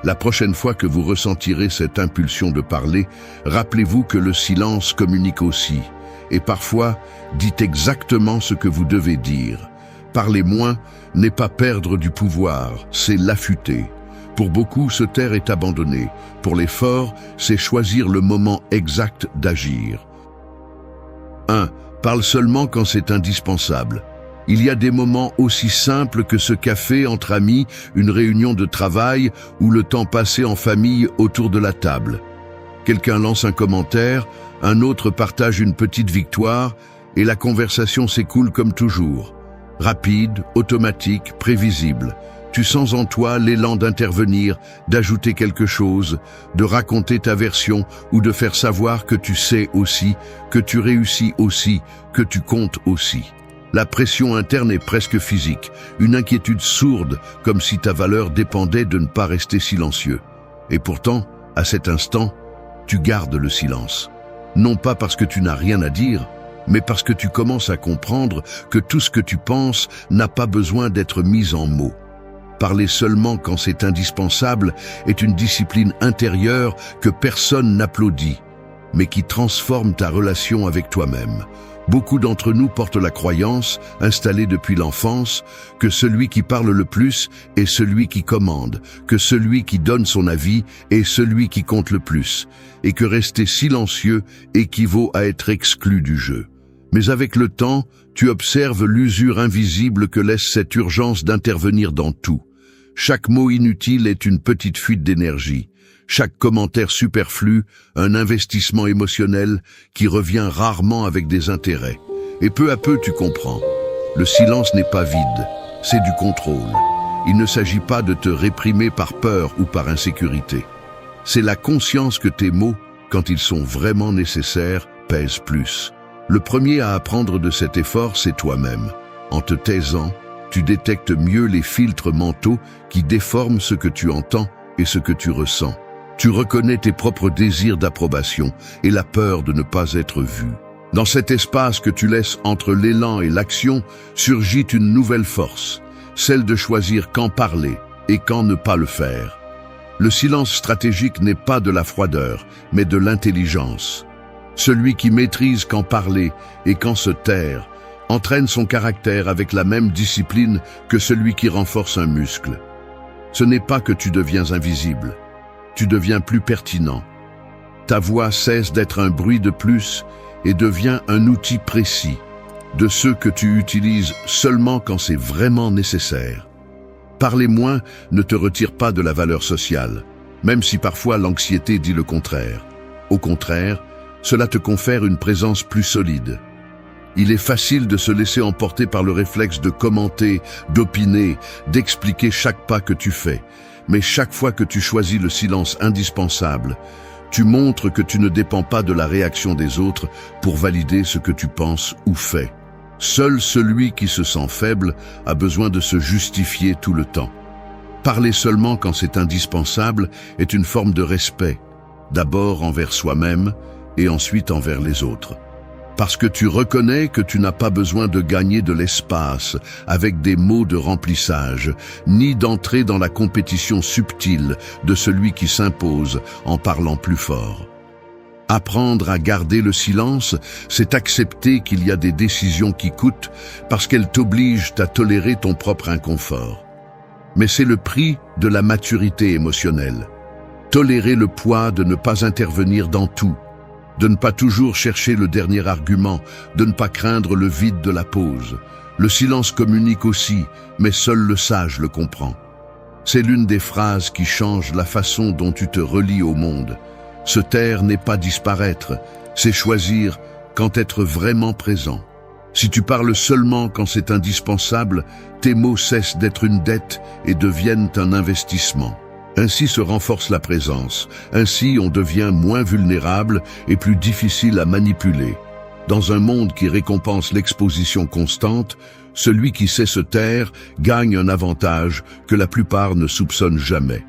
La prochaine fois que vous ressentirez cette impulsion de parler, rappelez-vous que le silence communique aussi. Et parfois, dites exactement ce que vous devez dire. Parler moins n'est pas perdre du pouvoir, c'est l'affûter. Pour beaucoup, se taire est abandonner. Pour les forts, c'est choisir le moment exact d'agir. 1. Parle seulement quand c'est indispensable. Il y a des moments aussi simples que ce café entre amis, une réunion de travail ou le temps passé en famille autour de la table. Quelqu'un lance un commentaire, un autre partage une petite victoire et la conversation s'écoule comme toujours. Rapide, automatique, prévisible. Tu sens en toi l'élan d'intervenir, d'ajouter quelque chose, de raconter ta version ou de faire savoir que tu sais aussi, que tu réussis aussi, que tu comptes aussi. La pression interne est presque physique, une inquiétude sourde, comme si ta valeur dépendait de ne pas rester silencieux. Et pourtant, à cet instant, tu gardes le silence. Non pas parce que tu n'as rien à dire, mais parce que tu commences à comprendre que tout ce que tu penses n'a pas besoin d'être mis en mots. Parler seulement quand c'est indispensable est une discipline intérieure que personne n'applaudit, mais qui transforme ta relation avec toi-même. Beaucoup d'entre nous portent la croyance, installée depuis l'enfance, que celui qui parle le plus est celui qui commande, que celui qui donne son avis est celui qui compte le plus, et que rester silencieux équivaut à être exclu du jeu. Mais avec le temps, tu observes l'usure invisible que laisse cette urgence d'intervenir dans tout. Chaque mot inutile est une petite fuite d'énergie. Chaque commentaire superflu, un investissement émotionnel qui revient rarement avec des intérêts. Et peu à peu, tu comprends. Le silence n'est pas vide, c'est du contrôle. Il ne s'agit pas de te réprimer par peur ou par insécurité. C'est la conscience que tes mots, quand ils sont vraiment nécessaires, pèsent plus. Le premier à apprendre de cet effort, c'est toi-même. En te taisant, tu détectes mieux les filtres mentaux qui déforment ce que tu entends et ce que tu ressens. Tu reconnais tes propres désirs d'approbation et la peur de ne pas être vu. Dans cet espace que tu laisses entre l'élan et l'action, surgit une nouvelle force, celle de choisir quand parler et quand ne pas le faire. Le silence stratégique n'est pas de la froideur, mais de l'intelligence. Celui qui maîtrise quand parler et quand se taire entraîne son caractère avec la même discipline que celui qui renforce un muscle. Ce n'est pas que tu deviens invisible, tu deviens plus pertinent. Ta voix cesse d'être un bruit de plus et devient un outil précis, de ceux que tu utilises seulement quand c'est vraiment nécessaire. Parler moins ne te retire pas de la valeur sociale, même si parfois l'anxiété dit le contraire. Au contraire, cela te confère une présence plus solide. Il est facile de se laisser emporter par le réflexe de commenter, d'opiner, d'expliquer chaque pas que tu fais. Mais chaque fois que tu choisis le silence indispensable, tu montres que tu ne dépends pas de la réaction des autres pour valider ce que tu penses ou fais. Seul celui qui se sent faible a besoin de se justifier tout le temps. Parler seulement quand c'est indispensable est une forme de respect, d'abord envers soi-même et ensuite envers les autres. Parce que tu reconnais que tu n'as pas besoin de gagner de l'espace avec des mots de remplissage, ni d'entrer dans la compétition subtile de celui qui s'impose en parlant plus fort. Apprendre à garder le silence, c'est accepter qu'il y a des décisions qui coûtent parce qu'elles t'obligent à tolérer ton propre inconfort. Mais c'est le prix de la maturité émotionnelle. Tolérer le poids de ne pas intervenir dans tout, de ne pas toujours chercher le dernier argument, de ne pas craindre le vide de la pause. Le silence communique aussi, mais seul le sage le comprend. C'est l'une des phrases qui change la façon dont tu te relis au monde. Se taire n'est pas disparaître, c'est choisir quand être vraiment présent. Si tu parles seulement quand c'est indispensable, tes mots cessent d'être une dette et deviennent un investissement. Ainsi se renforce la présence, ainsi on devient moins vulnérable et plus difficile à manipuler. Dans un monde qui récompense l'exposition constante, celui qui sait se taire gagne un avantage que la plupart ne soupçonnent jamais.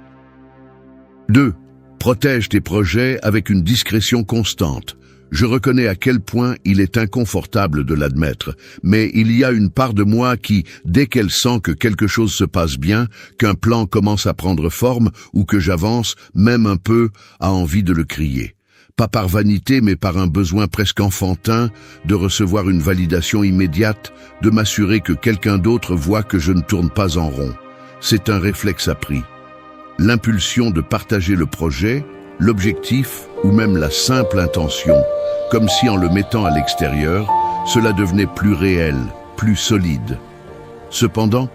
2. Protège tes projets avec une discrétion constante. Je reconnais à quel point il est inconfortable de l'admettre, mais il y a une part de moi qui, dès qu'elle sent que quelque chose se passe bien, qu'un plan commence à prendre forme ou que j'avance, même un peu, a envie de le crier. Pas par vanité, mais par un besoin presque enfantin de recevoir une validation immédiate, de m'assurer que quelqu'un d'autre voit que je ne tourne pas en rond. C'est un réflexe appris. L'impulsion de partager le projet, l'objectif ou même la simple intention, comme si en le mettant à l'extérieur, cela devenait plus réel, plus solide. Cependant,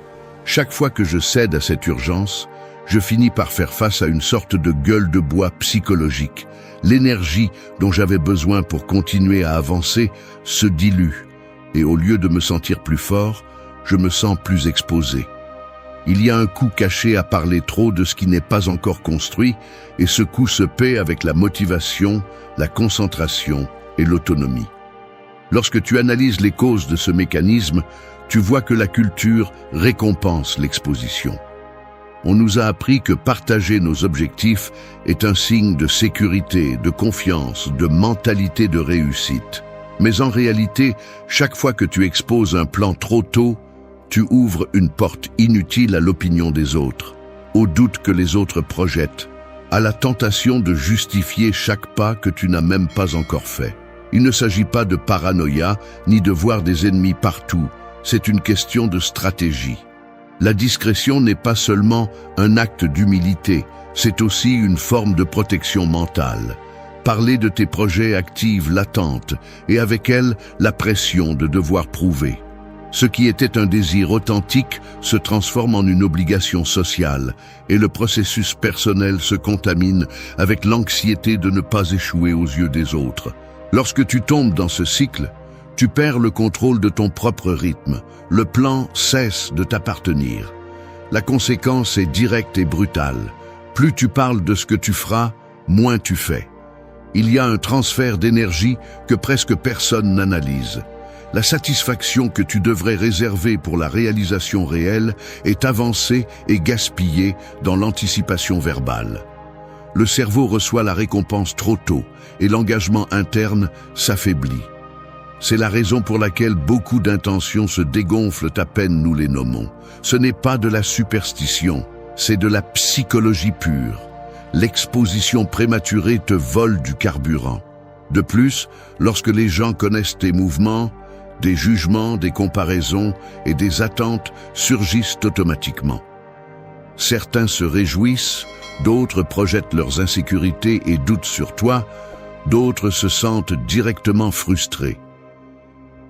chaque fois que je cède à cette urgence, je finis par faire face à une sorte de gueule de bois psychologique. L'énergie dont j'avais besoin pour continuer à avancer se dilue, et au lieu de me sentir plus fort, je me sens plus exposé. Il y a un coût caché à parler trop de ce qui n'est pas encore construit, et ce coût se paie avec la motivation, la concentration et l'autonomie. Lorsque tu analyses les causes de ce mécanisme, tu vois que la culture récompense l'exposition. On nous a appris que partager nos objectifs est un signe de sécurité, de confiance, de mentalité de réussite. Mais en réalité, chaque fois que tu exposes un plan trop tôt, tu ouvres une porte inutile à l'opinion des autres, au doute que les autres projettent, à la tentation de justifier chaque pas que tu n'as même pas encore fait. Il ne s'agit pas de paranoïa, ni de voir des ennemis partout, c'est une question de stratégie. La discrétion n'est pas seulement un acte d'humilité, c'est aussi une forme de protection mentale. Parler de tes projets active l'attente et avec elle la pression de devoir prouver. Ce qui était un désir authentique se transforme en une obligation sociale et le processus personnel se contamine avec l'anxiété de ne pas échouer aux yeux des autres. Lorsque tu tombes dans ce cycle, tu perds le contrôle de ton propre rythme. Le plan cesse de t'appartenir. La conséquence est directe et brutale. Plus tu parles de ce que tu feras, moins tu fais. Il y a un transfert d'énergie que presque personne n'analyse. La satisfaction que tu devrais réserver pour la réalisation réelle est avancée et gaspillée dans l'anticipation verbale. Le cerveau reçoit la récompense trop tôt et l'engagement interne s'affaiblit. C'est la raison pour laquelle beaucoup d'intentions se dégonflent à peine nous les nommons. Ce n'est pas de la superstition, c'est de la psychologie pure. L'exposition prématurée te vole du carburant. De plus, lorsque les gens connaissent tes mouvements, des jugements, des comparaisons et des attentes surgissent automatiquement. Certains se réjouissent, d'autres projettent leurs insécurités et doutent sur toi, d'autres se sentent directement frustrés.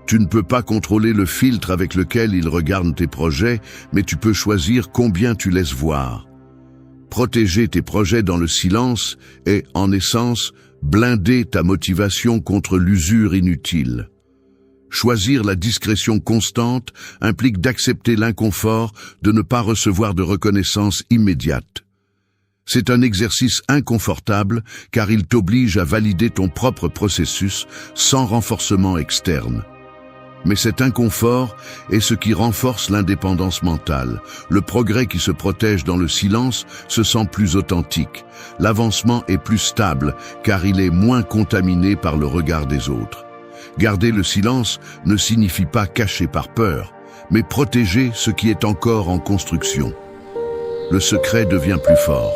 Tu ne peux pas contrôler le filtre avec lequel ils regardent tes projets, mais tu peux choisir combien tu laisses voir. Protéger tes projets dans le silence est, en essence, blinder ta motivation contre l'usure inutile. Choisir la discrétion constante implique d'accepter l'inconfort de ne pas recevoir de reconnaissance immédiate. C'est un exercice inconfortable car il t'oblige à valider ton propre processus sans renforcement externe. Mais cet inconfort est ce qui renforce l'indépendance mentale. Le progrès qui se protège dans le silence se sent plus authentique. L'avancement est plus stable car il est moins contaminé par le regard des autres. Garder le silence ne signifie pas cacher par peur, mais protéger ce qui est encore en construction. Le secret devient plus fort.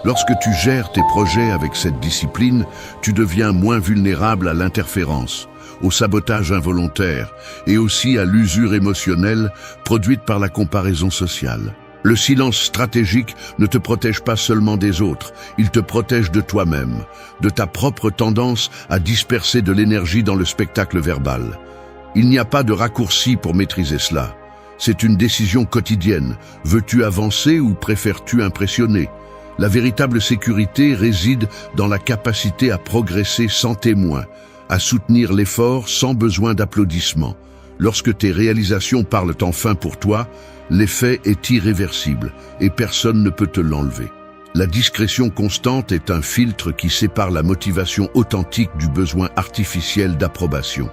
Lorsque tu gères tes projets avec cette discipline, tu deviens moins vulnérable à l'interférence, au sabotage involontaire et aussi à l'usure émotionnelle produite par la comparaison sociale. Le silence stratégique ne te protège pas seulement des autres, il te protège de toi-même, de ta propre tendance à disperser de l'énergie dans le spectacle verbal. Il n'y a pas de raccourci pour maîtriser cela. C'est une décision quotidienne. Veux-tu avancer ou préfères-tu impressionner ? La véritable sécurité réside dans la capacité à progresser sans témoin, à soutenir l'effort sans besoin d'applaudissements. Lorsque tes réalisations parlent enfin pour toi, l'effet est irréversible et personne ne peut te l'enlever. La discrétion constante est un filtre qui sépare la motivation authentique du besoin artificiel d'approbation.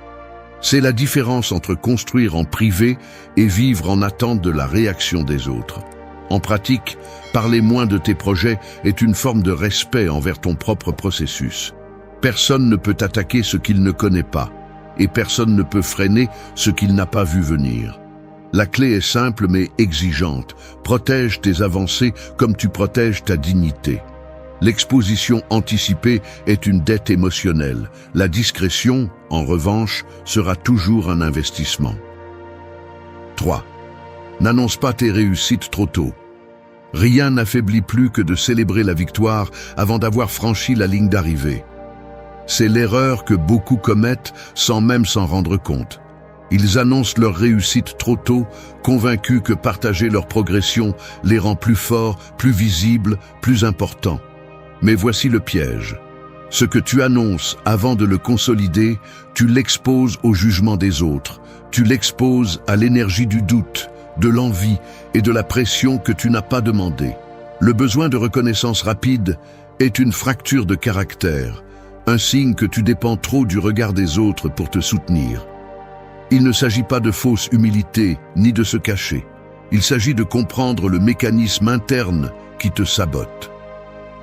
C'est la différence entre construire en privé et vivre en attente de la réaction des autres. En pratique, parler moins de tes projets est une forme de respect envers ton propre processus. Personne ne peut attaquer ce qu'il ne connaît pas, et personne ne peut freiner ce qu'il n'a pas vu venir. La clé est simple mais exigeante. Protège tes avancées comme tu protèges ta dignité. L'exposition anticipée est une dette émotionnelle. La discrétion, en revanche, sera toujours un investissement. 3. N'annonce pas tes réussites trop tôt. Rien n'affaiblit plus que de célébrer la victoire avant d'avoir franchi la ligne d'arrivée. C'est l'erreur que beaucoup commettent sans même s'en rendre compte. Ils annoncent leur réussite trop tôt, convaincus que partager leur progression les rend plus forts, plus visibles, plus importants. Mais voici le piège. Ce que tu annonces avant de le consolider, tu l'exposes au jugement des autres. Tu l'exposes à l'énergie du doute, de l'envie et de la pression que tu n'as pas demandé. Le besoin de reconnaissance rapide est une fracture de caractère, un signe que tu dépends trop du regard des autres pour te soutenir. Il ne s'agit pas de fausse humilité, ni de se cacher. Il s'agit de comprendre le mécanisme interne qui te sabote.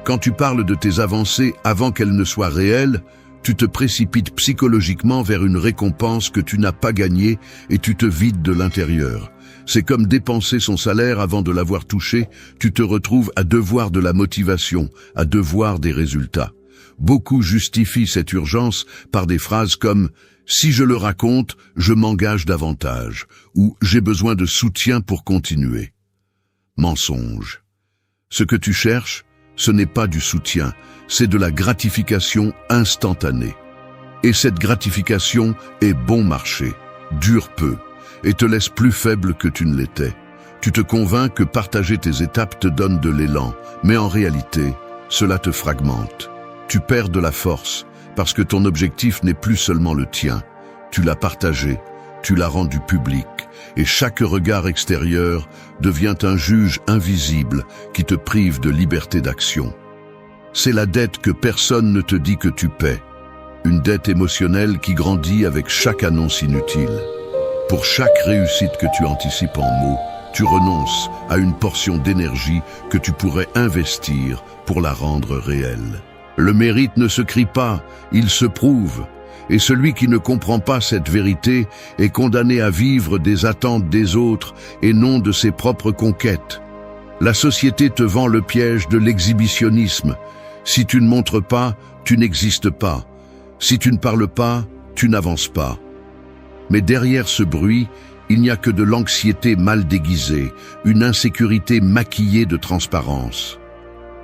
Quand tu parles de tes avancées avant qu'elles ne soient réelles, tu te précipites psychologiquement vers une récompense que tu n'as pas gagnée et tu te vides de l'intérieur. C'est comme dépenser son salaire avant de l'avoir touché, tu te retrouves à devoir de la motivation, à devoir des résultats. Beaucoup justifient cette urgence par des phrases comme « si je le raconte, je m'engage davantage » ou « j'ai besoin de soutien pour continuer ». Mensonge. Ce que tu cherches, ce n'est pas du soutien, c'est de la gratification instantanée. Et cette gratification est bon marché, dure peu, et te laisse plus faible que tu ne l'étais. Tu te convaincs que partager tes étapes te donne de l'élan, mais en réalité, cela te fragmente. Tu perds de la force, parce que ton objectif n'est plus seulement le tien. Tu l'as partagé, tu l'as rendu public, et chaque regard extérieur devient un juge invisible qui te prive de liberté d'action. C'est la dette que personne ne te dit que tu paies, une dette émotionnelle qui grandit avec chaque annonce inutile. Pour chaque réussite que tu anticipes en mots, tu renonces à une portion d'énergie que tu pourrais investir pour la rendre réelle. Le mérite ne se crie pas, il se prouve. Et celui qui ne comprend pas cette vérité est condamné à vivre des attentes des autres et non de ses propres conquêtes. La société te vend le piège de l'exhibitionnisme. Si tu ne montres pas, tu n'existes pas. Si tu ne parles pas, tu n'avances pas. Mais derrière ce bruit, il n'y a que de l'anxiété mal déguisée, une insécurité maquillée de transparence.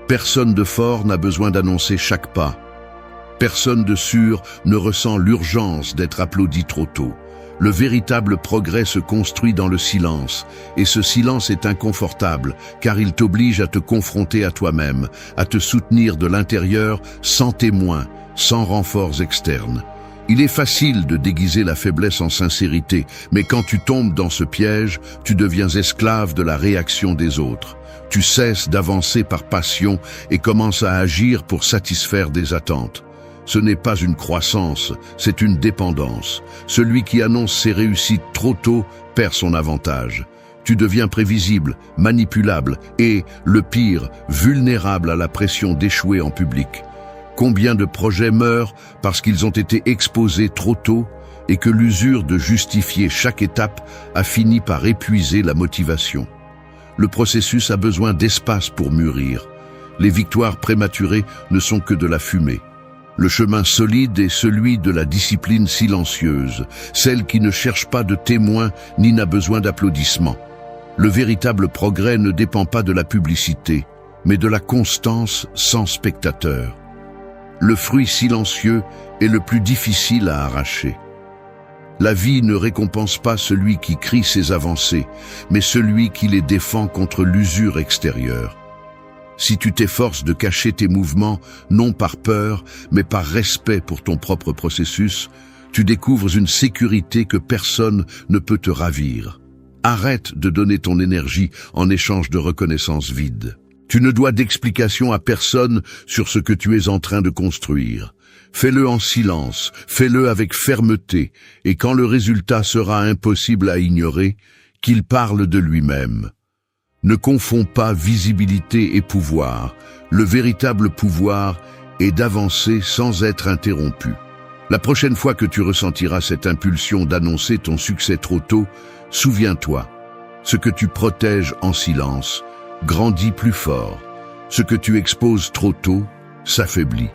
Personne de fort n'a besoin d'annoncer chaque pas. Personne de sûr ne ressent l'urgence d'être applaudi trop tôt. Le véritable progrès se construit dans le silence, et ce silence est inconfortable, car il t'oblige à te confronter à toi-même, à te soutenir de l'intérieur sans témoin, sans renforts externes. Il est facile de déguiser la faiblesse en sincérité, mais quand tu tombes dans ce piège, tu deviens esclave de la réaction des autres. Tu cesses d'avancer par passion et commences à agir pour satisfaire des attentes. Ce n'est pas une croissance, c'est une dépendance. Celui qui annonce ses réussites trop tôt perd son avantage. Tu deviens prévisible, manipulable et, le pire, vulnérable à la pression d'échouer en public. Combien de projets meurent parce qu'ils ont été exposés trop tôt et que l'usure de justifier chaque étape a fini par épuiser la motivation. Le processus a besoin d'espace pour mûrir. Les victoires prématurées ne sont que de la fumée. Le chemin solide est celui de la discipline silencieuse, celle qui ne cherche pas de témoins ni n'a besoin d'applaudissements. Le véritable progrès ne dépend pas de la publicité, mais de la constance sans spectateurs. Le fruit silencieux est le plus difficile à arracher. La vie ne récompense pas celui qui crie ses avancées, mais celui qui les défend contre l'usure extérieure. Si tu t'efforces de cacher tes mouvements, non par peur, mais par respect pour ton propre processus, tu découvres une sécurité que personne ne peut te ravir. Arrête de donner ton énergie en échange de reconnaissance vide. Tu ne dois d'explication à personne sur ce que tu es en train de construire. Fais-le en silence, fais-le avec fermeté, et quand le résultat sera impossible à ignorer, qu'il parle de lui-même. Ne confonds pas visibilité et pouvoir. Le véritable pouvoir est d'avancer sans être interrompu. La prochaine fois que tu ressentiras cette impulsion d'annoncer ton succès trop tôt, souviens-toi, ce que tu protèges en silence grandit plus fort. Ce que tu exposes trop tôt s'affaiblit.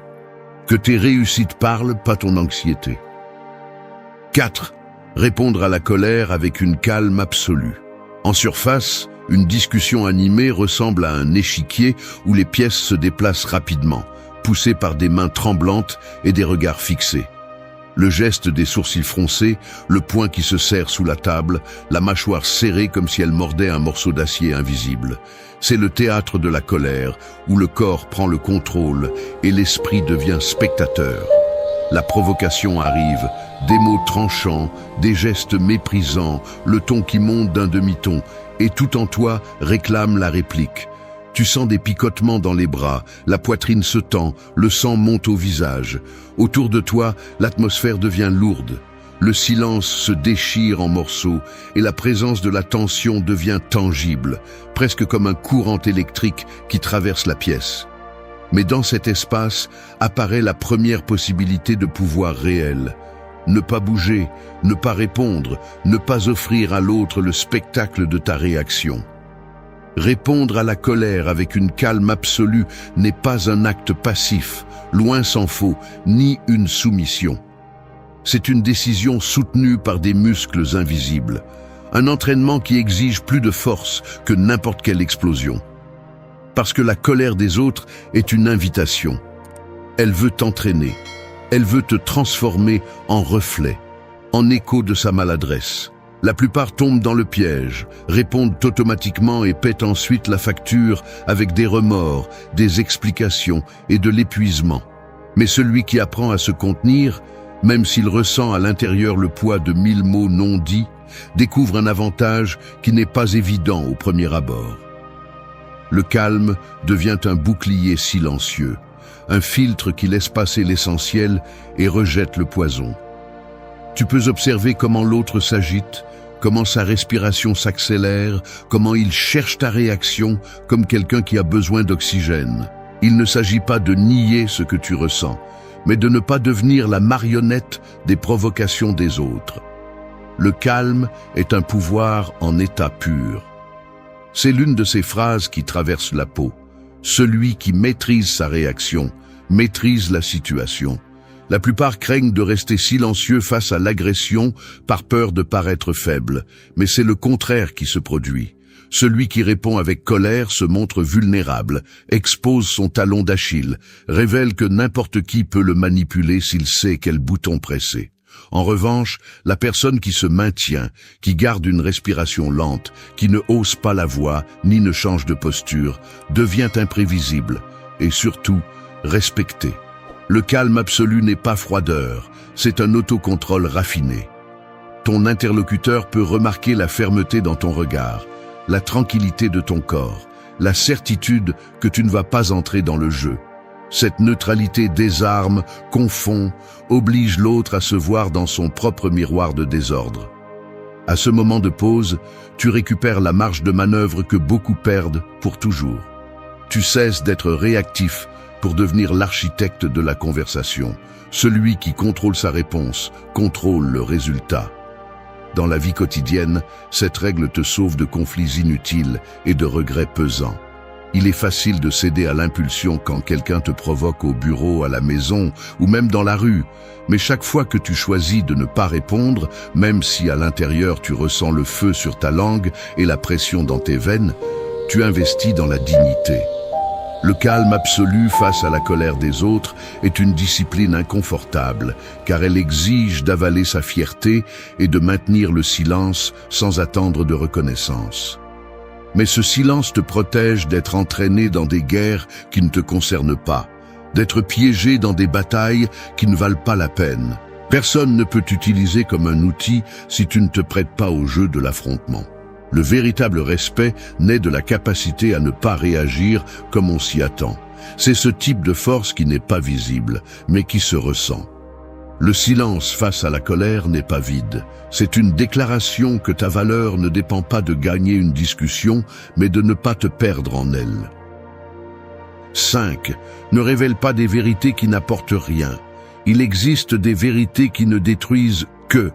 Que tes réussites parlent, pas ton anxiété. 4. Répondre à la colère avec une calme absolue. En surface, une discussion animée ressemble à un échiquier où les pièces se déplacent rapidement, poussées par des mains tremblantes et des regards fixés. Le geste des sourcils froncés, le poing qui se serre sous la table, la mâchoire serrée comme si elle mordait un morceau d'acier invisible. C'est le théâtre de la colère, où le corps prend le contrôle et l'esprit devient spectateur. La provocation arrive, des mots tranchants, des gestes méprisants, le ton qui monte d'un demi-ton, et tout en toi réclame la réplique. Tu sens des picotements dans les bras, la poitrine se tend, le sang monte au visage. Autour de toi, l'atmosphère devient lourde. Le silence se déchire en morceaux et la présence de la tension devient tangible, presque comme un courant électrique qui traverse la pièce. Mais dans cet espace apparaît la première possibilité de pouvoir réel. Ne pas bouger, ne pas répondre, ne pas offrir à l'autre le spectacle de ta réaction. Répondre à la colère avec une calme absolue n'est pas un acte passif, loin s'en faut, ni une soumission. C'est une décision soutenue par des muscles invisibles, un entraînement qui exige plus de force que n'importe quelle explosion. Parce que la colère des autres est une invitation. Elle veut t'entraîner, elle veut te transformer en reflet, en écho de sa maladresse. La plupart tombent dans le piège, répondent automatiquement et paient ensuite la facture avec des remords, des explications et de l'épuisement. Mais celui qui apprend à se contenir, même s'il ressent à l'intérieur le poids de 1000 mots non dits, découvre un avantage qui n'est pas évident au premier abord. Le calme devient un bouclier silencieux, un filtre qui laisse passer l'essentiel et rejette le poison. Tu peux observer comment l'autre s'agite, comment sa respiration s'accélère, comment il cherche ta réaction comme quelqu'un qui a besoin d'oxygène. Il ne s'agit pas de nier ce que tu ressens, mais de ne pas devenir la marionnette des provocations des autres. Le calme est un pouvoir en état pur. C'est l'une de ces phrases qui traverse la peau. Celui qui maîtrise sa réaction, maîtrise la situation. La plupart craignent de rester silencieux face à l'agression par peur de paraître faible, mais c'est le contraire qui se produit. Celui qui répond avec colère se montre vulnérable, expose son talon d'Achille, révèle que n'importe qui peut le manipuler s'il sait quel bouton presser. En revanche, la personne qui se maintient, qui garde une respiration lente, qui ne hausse pas la voix, ni ne change de posture, devient imprévisible, et surtout, respectée. Le calme absolu n'est pas froideur, c'est un autocontrôle raffiné. Ton interlocuteur peut remarquer la fermeté dans ton regard, la tranquillité de ton corps, la certitude que tu ne vas pas entrer dans le jeu. Cette neutralité désarme, confond, oblige l'autre à se voir dans son propre miroir de désordre. À ce moment de pause, tu récupères la marge de manœuvre que beaucoup perdent pour toujours. Tu cesses d'être réactif pour devenir l'architecte de la conversation. Celui qui contrôle sa réponse, contrôle le résultat. Dans la vie quotidienne, cette règle te sauve de conflits inutiles et de regrets pesants. Il est facile de céder à l'impulsion quand quelqu'un te provoque au bureau, à la maison ou même dans la rue. Mais chaque fois que tu choisis de ne pas répondre, même si à l'intérieur tu ressens le feu sur ta langue et la pression dans tes veines, tu investis dans la dignité. Le calme absolu face à la colère des autres est une discipline inconfortable, car elle exige d'avaler sa fierté et de maintenir le silence sans attendre de reconnaissance. Mais ce silence te protège d'être entraîné dans des guerres qui ne te concernent pas, d'être piégé dans des batailles qui ne valent pas la peine. Personne ne peut t'utiliser comme un outil si tu ne te prêtes pas au jeu de l'affrontement. Le véritable respect naît de la capacité à ne pas réagir comme on s'y attend. C'est ce type de force qui n'est pas visible, mais qui se ressent. Le silence face à la colère n'est pas vide. C'est une déclaration que ta valeur ne dépend pas de gagner une discussion, mais de ne pas te perdre en elle. 5. Ne révèle pas des vérités qui n'apportent rien. Il existe des vérités qui ne détruisent que.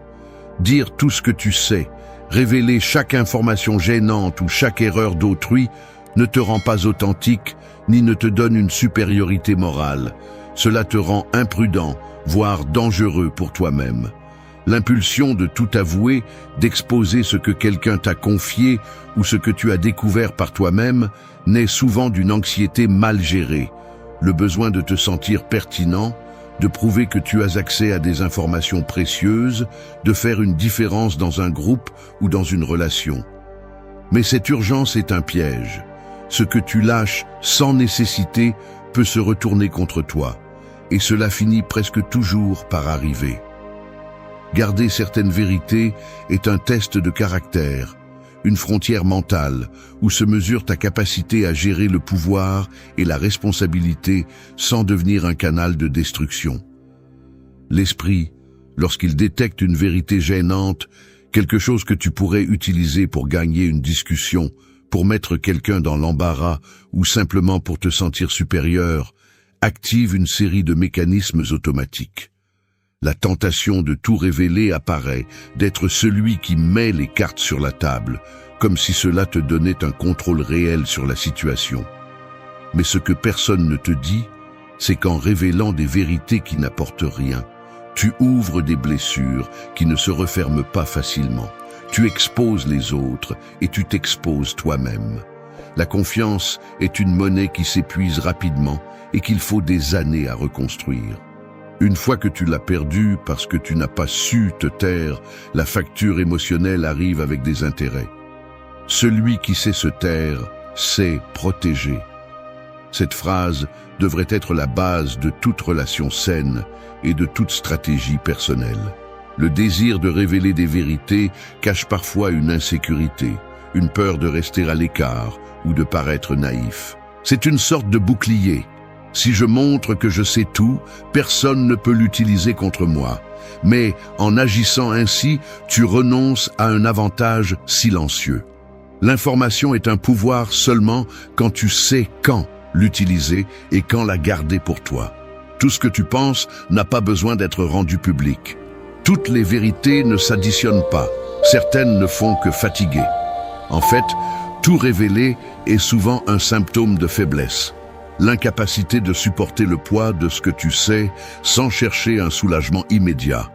Dire tout ce que tu sais, révéler chaque information gênante ou chaque erreur d'autrui ne te rend pas authentique, ni ne te donne une supériorité morale. Cela te rend imprudent, voire dangereux pour toi-même. L'impulsion de tout avouer, d'exposer ce que quelqu'un t'a confié ou ce que tu as découvert par toi-même, naît souvent d'une anxiété mal gérée, le besoin de te sentir pertinent, de prouver que tu as accès à des informations précieuses, de faire une différence dans un groupe ou dans une relation. Mais cette urgence est un piège. Ce que tu lâches sans nécessité peut se retourner contre toi, et cela finit presque toujours par arriver. Garder certaines vérités est un test de caractère, une frontière mentale où se mesure ta capacité à gérer le pouvoir et la responsabilité sans devenir un canal de destruction. L'esprit, lorsqu'il détecte une vérité gênante, quelque chose que tu pourrais utiliser pour gagner une discussion, pour mettre quelqu'un dans l'embarras ou simplement pour te sentir supérieur, active une série de mécanismes automatiques. La tentation de tout révéler apparaît, d'être celui qui met les cartes sur la table, comme si cela te donnait un contrôle réel sur la situation. Mais ce que personne ne te dit, c'est qu'en révélant des vérités qui n'apportent rien, tu ouvres des blessures qui ne se referment pas facilement. Tu exposes les autres et tu t'exposes toi-même. La confiance est une monnaie qui s'épuise rapidement et qu'il faut des années à reconstruire. Une fois que tu l'as perdue parce que tu n'as pas su te taire, la facture émotionnelle arrive avec des intérêts. Celui qui sait se taire sait protéger. Cette phrase devrait être la base de toute relation saine et de toute stratégie personnelle. Le désir de révéler des vérités cache parfois une insécurité, une peur de rester à l'écart ou de paraître naïf. C'est une sorte de bouclier. Si je montre que je sais tout, personne ne peut l'utiliser contre moi. Mais en agissant ainsi, tu renonces à un avantage silencieux. L'information est un pouvoir seulement quand tu sais quand l'utiliser et quand la garder pour toi. Tout ce que tu penses n'a pas besoin d'être rendu public. Toutes les vérités ne s'additionnent pas. Certaines ne font que fatiguer. En fait, tout révéler est souvent un symptôme de faiblesse. L'incapacité de supporter le poids de ce que tu sais sans chercher un soulagement immédiat.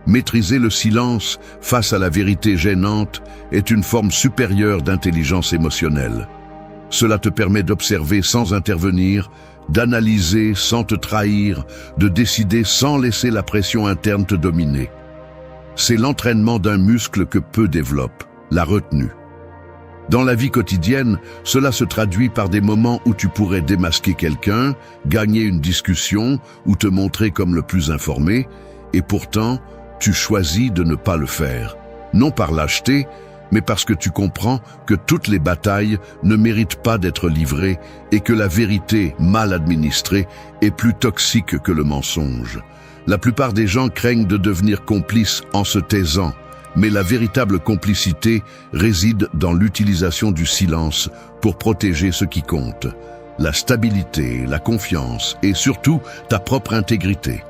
Maîtriser le silence face à la vérité gênante est une forme supérieure d'intelligence émotionnelle. Cela te permet d'observer sans intervenir, d'analyser sans te trahir, de décider sans laisser la pression interne te dominer. C'est l'entraînement d'un muscle que peu développent, la retenue. Dans la vie quotidienne, cela se traduit par des moments où tu pourrais démasquer quelqu'un, gagner une discussion ou te montrer comme le plus informé, et pourtant, tu choisis de ne pas le faire. Non par lâcheté, mais parce que tu comprends que toutes les batailles ne méritent pas d'être livrées et que la vérité mal administrée est plus toxique que le mensonge. La plupart des gens craignent de devenir complices en se taisant, mais la véritable complicité réside dans l'utilisation du silence pour protéger ce qui compte, la stabilité, la confiance et surtout ta propre intégrité.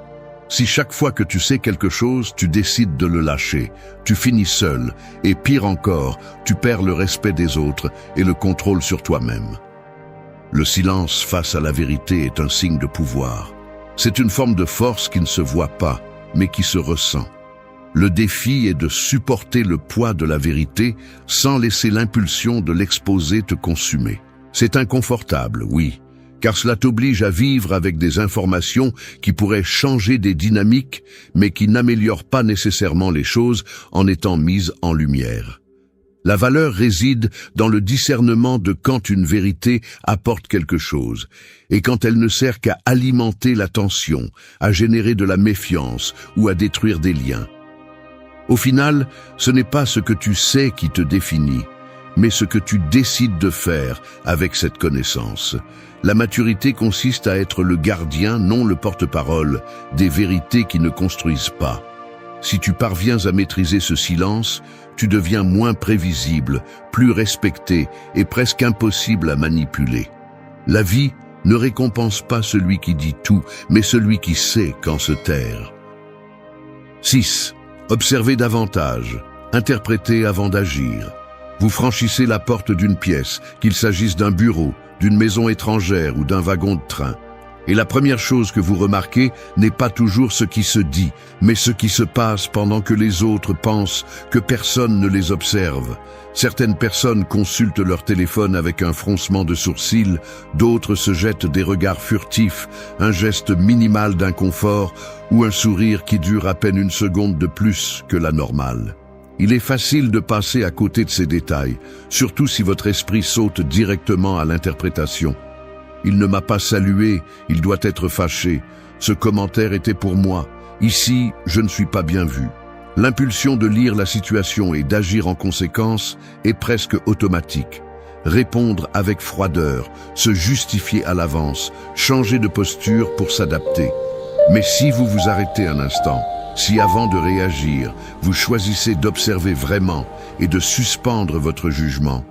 Si chaque fois que tu sais quelque chose, tu décides de le lâcher, tu finis seul et pire encore, tu perds le respect des autres et le contrôle sur toi-même. Le silence face à la vérité est un signe de pouvoir. C'est une forme de force qui ne se voit pas, mais qui se ressent. Le défi est de supporter le poids de la vérité sans laisser l'impulsion de l'exposer te consumer. C'est inconfortable, oui, car cela t'oblige à vivre avec des informations qui pourraient changer des dynamiques, mais qui n'améliorent pas nécessairement les choses en étant mises en lumière. La valeur réside dans le discernement de quand une vérité apporte quelque chose, et quand elle ne sert qu'à alimenter la tension, à générer de la méfiance ou à détruire des liens. Au final, ce n'est pas ce que tu sais qui te définit, mais ce que tu décides de faire avec cette connaissance. La maturité consiste à être le gardien, non le porte-parole, des vérités qui ne construisent pas. Si tu parviens à maîtriser ce silence, tu deviens moins prévisible, plus respecté et presque impossible à manipuler. La vie ne récompense pas celui qui dit tout, mais celui qui sait quand se taire. 6. Observez davantage. Interprétez avant d'agir. Vous franchissez la porte d'une pièce, qu'il s'agisse d'un bureau, d'une maison étrangère ou d'un wagon de train. Et la première chose que vous remarquez n'est pas toujours ce qui se dit, mais ce qui se passe pendant que les autres pensent que personne ne les observe. Certaines personnes consultent leur téléphone avec un froncement de sourcils, d'autres se jettent des regards furtifs, un geste minimal d'inconfort ou un sourire qui dure à peine une seconde de plus que la normale. Il est facile de passer à côté de ces détails, surtout si votre esprit saute directement à l'interprétation. Il ne m'a pas salué, il doit être fâché. Ce commentaire était pour moi. Ici, je ne suis pas bien vu. L'impulsion de lire la situation et d'agir en conséquence est presque automatique. Répondre avec froideur, se justifier à l'avance, changer de posture pour s'adapter. Mais si vous vous arrêtez un instant, si avant de réagir, vous choisissez d'observer vraiment et de suspendre votre jugement,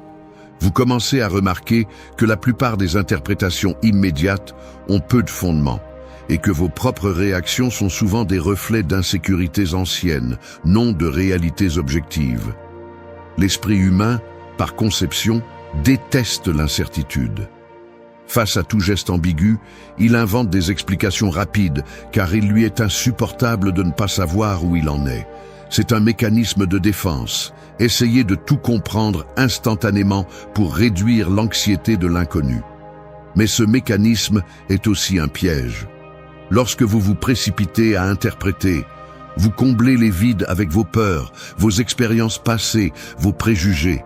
vous commencez à remarquer que la plupart des interprétations immédiates ont peu de fondement et que vos propres réactions sont souvent des reflets d'insécurités anciennes, non de réalités objectives. L'esprit humain, par conception, déteste l'incertitude. Face à tout geste ambigu, il invente des explications rapides, car il lui est insupportable de ne pas savoir où il en est. C'est un mécanisme de défense. Essayez de tout comprendre instantanément pour réduire l'anxiété de l'inconnu. Mais ce mécanisme est aussi un piège. Lorsque vous vous précipitez à interpréter, vous comblez les vides avec vos peurs, vos expériences passées, vos préjugés.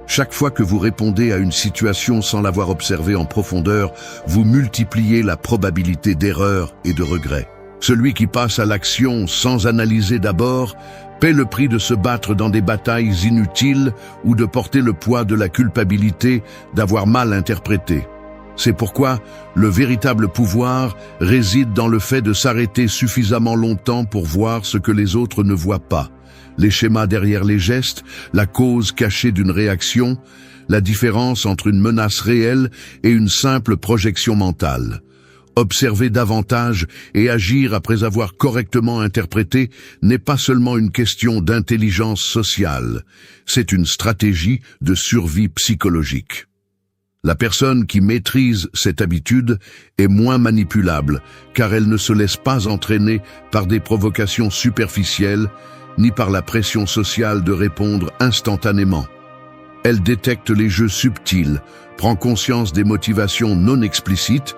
Chaque fois que vous répondez à une situation sans l'avoir observée en profondeur, vous multipliez la probabilité d'erreur et de regret. Celui qui passe à l'action sans analyser d'abord paie le prix de se battre dans des batailles inutiles ou de porter le poids de la culpabilité d'avoir mal interprété. C'est pourquoi le véritable pouvoir réside dans le fait de s'arrêter suffisamment longtemps pour voir ce que les autres ne voient pas. Les schémas derrière les gestes, la cause cachée d'une réaction, la différence entre une menace réelle et une simple projection mentale. Observer davantage et agir après avoir correctement interprété n'est pas seulement une question d'intelligence sociale, c'est une stratégie de survie psychologique. La personne qui maîtrise cette habitude est moins manipulable, car elle ne se laisse pas entraîner par des provocations superficielles, ni par la pression sociale de répondre instantanément. Elle détecte les jeux subtils, prend conscience des motivations non explicites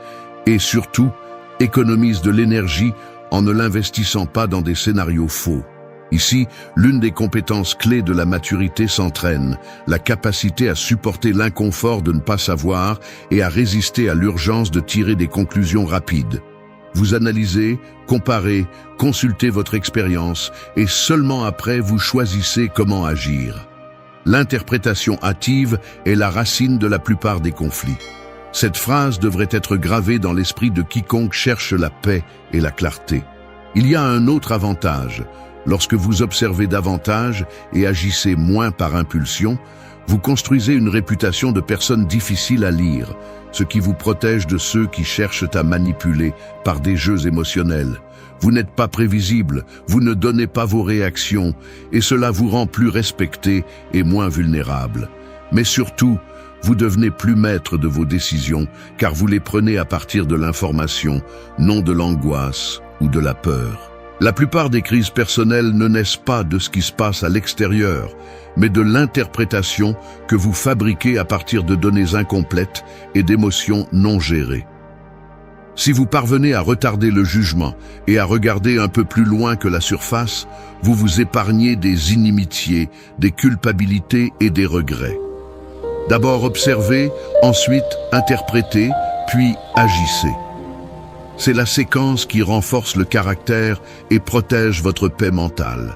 et surtout économise de l'énergie en ne l'investissant pas dans des scénarios faux. Ici, l'une des compétences clés de la maturité s'entraîne, la capacité à supporter l'inconfort de ne pas savoir et à résister à l'urgence de tirer des conclusions rapides. Vous analysez, comparez, consultez votre expérience et seulement après vous choisissez comment agir. L'interprétation hâtive est la racine de la plupart des conflits. Cette phrase devrait être gravée dans l'esprit de quiconque cherche la paix et la clarté. Il y a un autre avantage. Lorsque vous observez davantage et agissez moins par impulsion, vous construisez une réputation de personne difficile à lire, ce qui vous protège de ceux qui cherchent à manipuler par des jeux émotionnels. Vous n'êtes pas prévisible, vous ne donnez pas vos réactions, et cela vous rend plus respecté et moins vulnérable. Mais surtout, vous devenez plus maître de vos décisions, car vous les prenez à partir de l'information, non de l'angoisse ou de la peur. La plupart des crises personnelles ne naissent pas de ce qui se passe à l'extérieur, mais de l'interprétation que vous fabriquez à partir de données incomplètes et d'émotions non gérées. Si vous parvenez à retarder le jugement et à regarder un peu plus loin que la surface, vous vous épargnez des inimitiés, des culpabilités et des regrets. D'abord observez, ensuite interprétez, puis agissez. C'est la séquence qui renforce le caractère et protège votre paix mentale.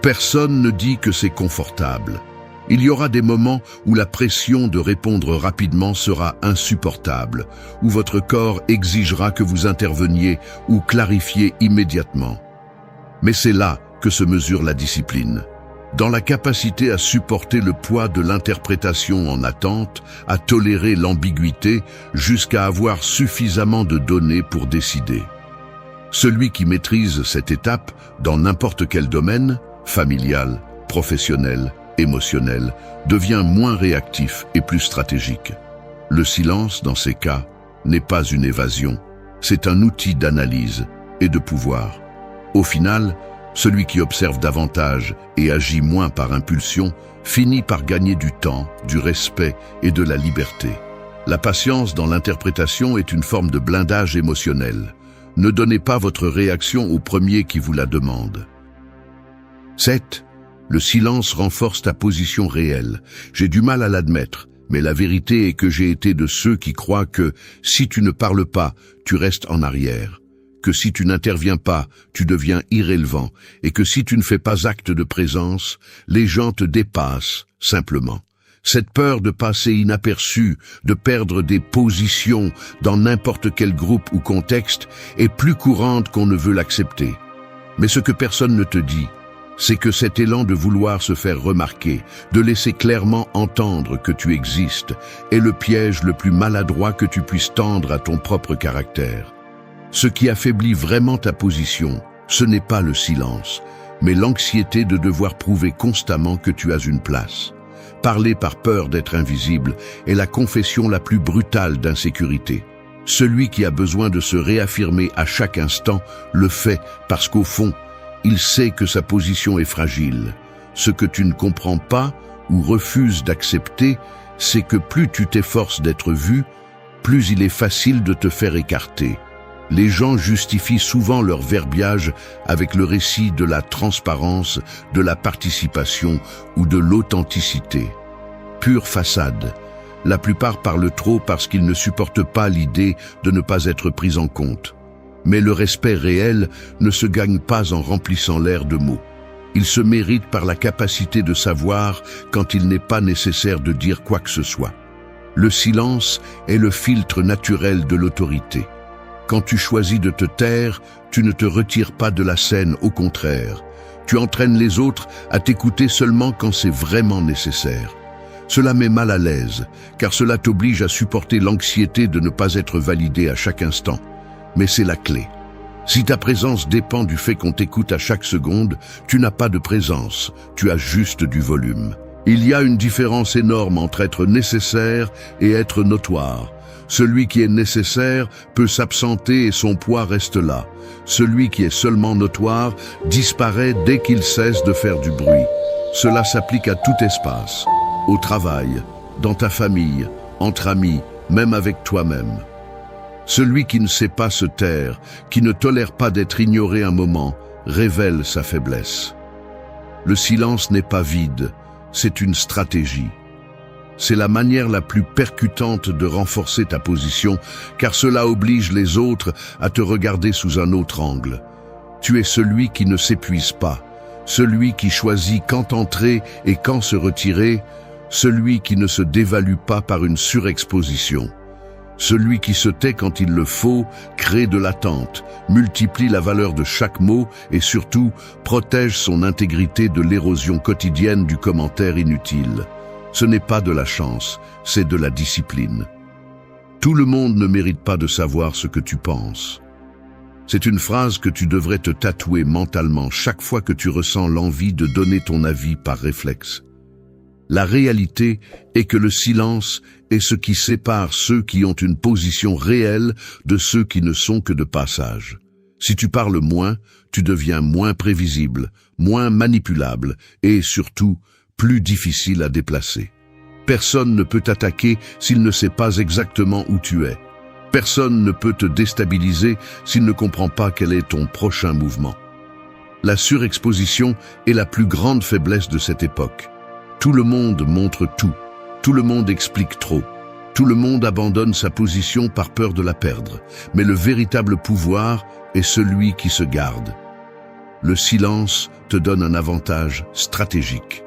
Personne ne dit que c'est confortable. Il y aura des moments où la pression de répondre rapidement sera insupportable, où votre corps exigera que vous interveniez ou clarifiez immédiatement. Mais c'est là que se mesure la discipline. Dans la capacité à supporter le poids de l'interprétation en attente, à tolérer l'ambiguïté, jusqu'à avoir suffisamment de données pour décider. Celui qui maîtrise cette étape, dans n'importe quel domaine, familial, professionnel, émotionnel, devient moins réactif et plus stratégique. Le silence, dans ces cas, n'est pas une évasion, c'est un outil d'analyse et de pouvoir. Au final, celui qui observe davantage et agit moins par impulsion finit par gagner du temps, du respect et de la liberté. La patience dans l'interprétation est une forme de blindage émotionnel. Ne donnez pas votre réaction au premier qui vous la demande. 7. Le silence renforce ta position réelle. J'ai du mal à l'admettre, mais la vérité est que j'ai été de ceux qui croient que si tu ne parles pas, tu restes en arrière. Que si tu n'interviens pas, tu deviens irrélevant, et que si tu ne fais pas acte de présence, les gens te dépassent, simplement. Cette peur de passer inaperçu, de perdre des positions dans n'importe quel groupe ou contexte est plus courante qu'on ne veut l'accepter. Mais ce que personne ne te dit, c'est que cet élan de vouloir se faire remarquer, de laisser clairement entendre que tu existes, est le piège le plus maladroit que tu puisses tendre à ton propre caractère. Ce qui affaiblit vraiment ta position, ce n'est pas le silence, mais l'anxiété de devoir prouver constamment que tu as une place. Parler par peur d'être invisible est la confession la plus brutale d'insécurité. Celui qui a besoin de se réaffirmer à chaque instant le fait parce qu'au fond, il sait que sa position est fragile. Ce que tu ne comprends pas ou refuses d'accepter, c'est que plus tu t'efforces d'être vu, plus il est facile de te faire écarter. Les gens justifient souvent leur verbiage avec le récit de la transparence, de la participation ou de l'authenticité. Pure façade. La plupart parlent trop parce qu'ils ne supportent pas l'idée de ne pas être pris en compte. Mais le respect réel ne se gagne pas en remplissant l'air de mots. Il se mérite par la capacité de savoir quand il n'est pas nécessaire de dire quoi que ce soit. Le silence est le filtre naturel de l'autorité. Quand tu choisis de te taire, tu ne te retires pas de la scène, au contraire. Tu entraînes les autres à t'écouter seulement quand c'est vraiment nécessaire. Cela met mal à l'aise, car cela t'oblige à supporter l'anxiété de ne pas être validé à chaque instant. Mais c'est la clé. Si ta présence dépend du fait qu'on t'écoute à chaque seconde, tu n'as pas de présence, tu as juste du volume. Il y a une différence énorme entre être nécessaire et être notoire. Celui qui est nécessaire peut s'absenter et son poids reste là. Celui qui est seulement notoire disparaît dès qu'il cesse de faire du bruit. Cela s'applique à tout espace, au travail, dans ta famille, entre amis, même avec toi-même. Celui qui ne sait pas se taire, qui ne tolère pas d'être ignoré un moment, révèle sa faiblesse. Le silence n'est pas vide, c'est une stratégie. C'est la manière la plus percutante de renforcer ta position, car cela oblige les autres à te regarder sous un autre angle. Tu es celui qui ne s'épuise pas, celui qui choisit quand entrer et quand se retirer, celui qui ne se dévalue pas par une surexposition. Celui qui se tait quand il le faut, crée de l'attente, multiplie la valeur de chaque mot et surtout protège son intégrité de l'érosion quotidienne du commentaire inutile. Ce n'est pas de la chance, c'est de la discipline. Tout le monde ne mérite pas de savoir ce que tu penses. C'est une phrase que tu devrais te tatouer mentalement chaque fois que tu ressens l'envie de donner ton avis par réflexe. La réalité est que le silence est ce qui sépare ceux qui ont une position réelle de ceux qui ne sont que de passage. Si tu parles moins, tu deviens moins prévisible, moins manipulable et surtout plus difficile à déplacer. Personne ne peut t'attaquer s'il ne sait pas exactement où tu es. Personne ne peut te déstabiliser s'il ne comprend pas quel est ton prochain mouvement. La surexposition est la plus grande faiblesse de cette époque. Tout le monde montre tout. Tout le monde explique trop. Tout le monde abandonne sa position par peur de la perdre. Mais le véritable pouvoir est celui qui se garde. Le silence te donne un avantage stratégique.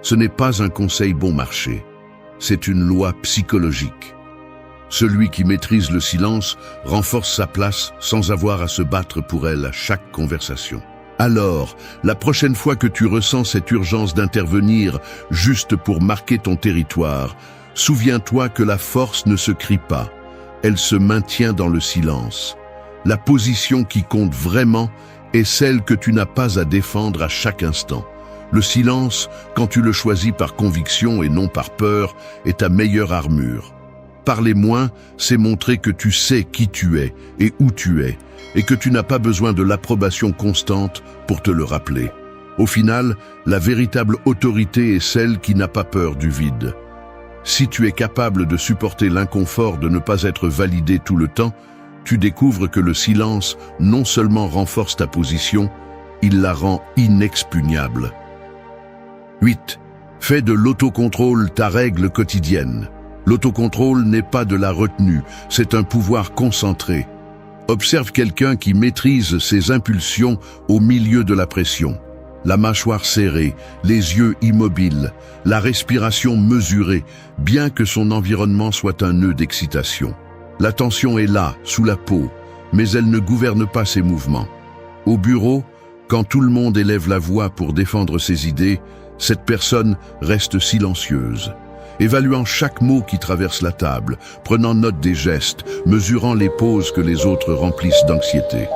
Ce n'est pas un conseil bon marché, c'est une loi psychologique. Celui qui maîtrise le silence renforce sa place sans avoir à se battre pour elle à chaque conversation. Alors, la prochaine fois que tu ressens cette urgence d'intervenir juste pour marquer ton territoire, souviens-toi que la force ne se crie pas, elle se maintient dans le silence. La position qui compte vraiment est celle que tu n'as pas à défendre à chaque instant. Le silence, quand tu le choisis par conviction et non par peur, est ta meilleure armure. Parler moins, c'est montrer que tu sais qui tu es et où tu es, et que tu n'as pas besoin de l'approbation constante pour te le rappeler. Au final, la véritable autorité est celle qui n'a pas peur du vide. Si tu es capable de supporter l'inconfort de ne pas être validé tout le temps, tu découvres que le silence non seulement renforce ta position, il la rend inexpugnable. 8. Fais de l'autocontrôle ta règle quotidienne. L'autocontrôle n'est pas de la retenue, c'est un pouvoir concentré. Observe quelqu'un qui maîtrise ses impulsions au milieu de la pression. La mâchoire serrée, les yeux immobiles, la respiration mesurée, bien que son environnement soit un nœud d'excitation. La tension est là, sous la peau, mais elle ne gouverne pas ses mouvements. Au bureau, quand tout le monde élève la voix pour défendre ses idées, cette personne reste silencieuse, évaluant chaque mot qui traverse la table, prenant note des gestes, mesurant les pauses que les autres remplissent d'anxiété.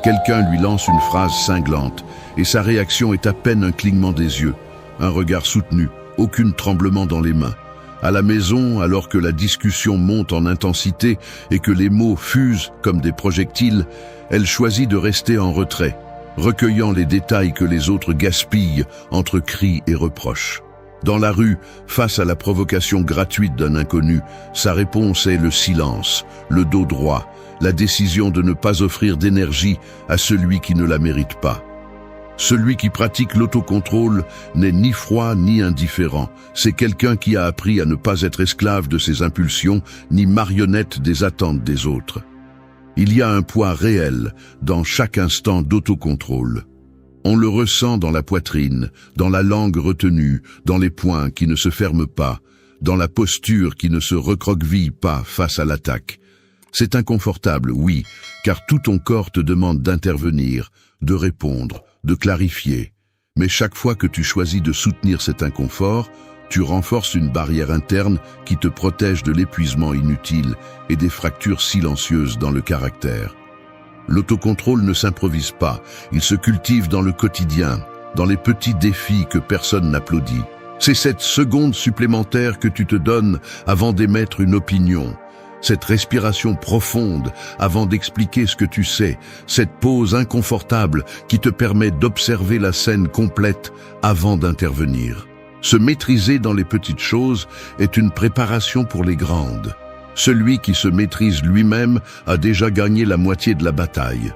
Quelqu'un lui lance une phrase cinglante, et sa réaction est à peine un clignement des yeux, un regard soutenu, aucun tremblement dans les mains. À la maison, alors que la discussion monte en intensité et que les mots fusent comme des projectiles, elle choisit de rester en retrait, recueillant les détails que les autres gaspillent entre cris et reproches. Dans la rue, face à la provocation gratuite d'un inconnu, sa réponse est le silence, le dos droit, la décision de ne pas offrir d'énergie à celui qui ne la mérite pas. Celui qui pratique l'autocontrôle n'est ni froid ni indifférent. C'est quelqu'un qui a appris à ne pas être esclave de ses impulsions ni marionnette des attentes des autres. Il y a un poids réel dans chaque instant d'autocontrôle. On le ressent dans la poitrine, dans la langue retenue, dans les poings qui ne se ferment pas, dans la posture qui ne se recroqueville pas face à l'attaque. C'est inconfortable, oui, car tout ton corps te demande d'intervenir, de répondre, de clarifier. Mais chaque fois que tu choisis de soutenir cet inconfort, tu renforces une barrière interne qui te protège de l'épuisement inutile et des fractures silencieuses dans le caractère. L'autocontrôle ne s'improvise pas, il se cultive dans le quotidien, dans les petits défis que personne n'applaudit. C'est cette seconde supplémentaire que tu te donnes avant d'émettre une opinion, cette respiration profonde avant d'expliquer ce que tu sais, cette pause inconfortable qui te permet d'observer la scène complète avant d'intervenir. Se maîtriser dans les petites choses est une préparation pour les grandes. Celui qui se maîtrise lui-même a déjà gagné la moitié de la bataille.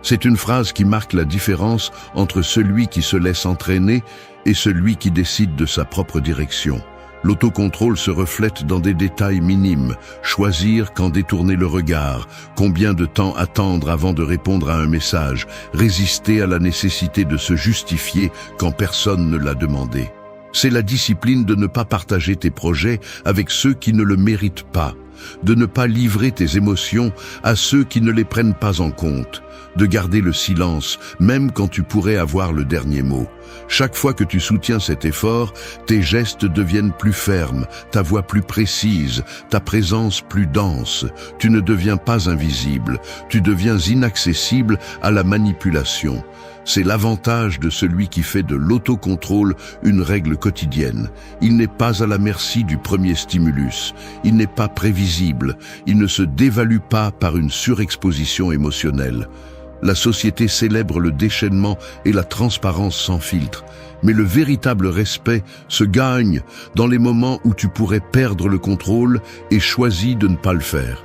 C'est une phrase qui marque la différence entre celui qui se laisse entraîner et celui qui décide de sa propre direction. L'autocontrôle se reflète dans des détails minimes, choisir quand détourner le regard, combien de temps attendre avant de répondre à un message, résister à la nécessité de se justifier quand personne ne l'a demandé. C'est la discipline de ne pas partager tes projets avec ceux qui ne le méritent pas, de ne pas livrer tes émotions à ceux qui ne les prennent pas en compte, de garder le silence, même quand tu pourrais avoir le dernier mot. Chaque fois que tu soutiens cet effort, tes gestes deviennent plus fermes, ta voix plus précise, ta présence plus dense. Tu ne deviens pas invisible, tu deviens inaccessible à la manipulation. C'est l'avantage de celui qui fait de l'autocontrôle une règle quotidienne. Il n'est pas à la merci du premier stimulus, il n'est pas prévisible, il ne se dévalue pas par une surexposition émotionnelle. La société célèbre le déchaînement et la transparence sans filtre, mais le véritable respect se gagne dans les moments où tu pourrais perdre le contrôle et choisis de ne pas le faire.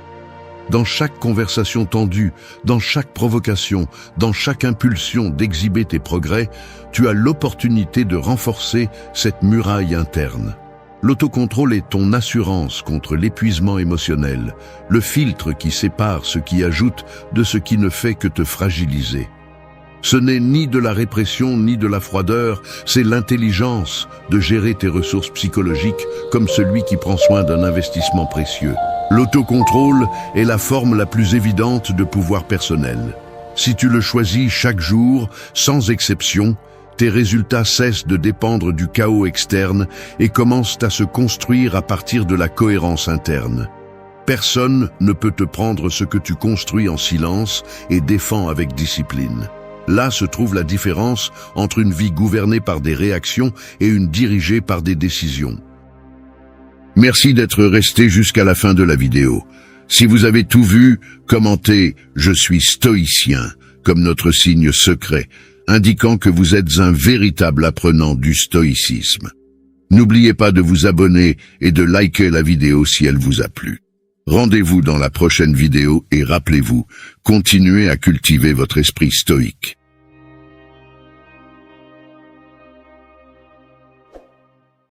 Dans chaque conversation tendue, dans chaque provocation, dans chaque impulsion d'exhiber tes progrès, tu as l'opportunité de renforcer cette muraille interne. L'autocontrôle est ton assurance contre l'épuisement émotionnel, le filtre qui sépare ce qui ajoute de ce qui ne fait que te fragiliser. Ce n'est ni de la répression ni de la froideur, c'est l'intelligence de gérer tes ressources psychologiques comme celui qui prend soin d'un investissement précieux. L'autocontrôle est la forme la plus évidente de pouvoir personnel. Si tu le choisis chaque jour, sans exception, tes résultats cessent de dépendre du chaos externe et commencent à se construire à partir de la cohérence interne. Personne ne peut te prendre ce que tu construis en silence et défends avec discipline. Là se trouve la différence entre une vie gouvernée par des réactions et une dirigée par des décisions. Merci d'être resté jusqu'à la fin de la vidéo. Si vous avez tout vu, commentez « Je suis stoïcien » comme notre signe secret, indiquant que vous êtes un véritable apprenant du stoïcisme. N'oubliez pas de vous abonner et de liker la vidéo si elle vous a plu. Rendez-vous dans la prochaine vidéo et rappelez-vous, continuez à cultiver votre esprit stoïque.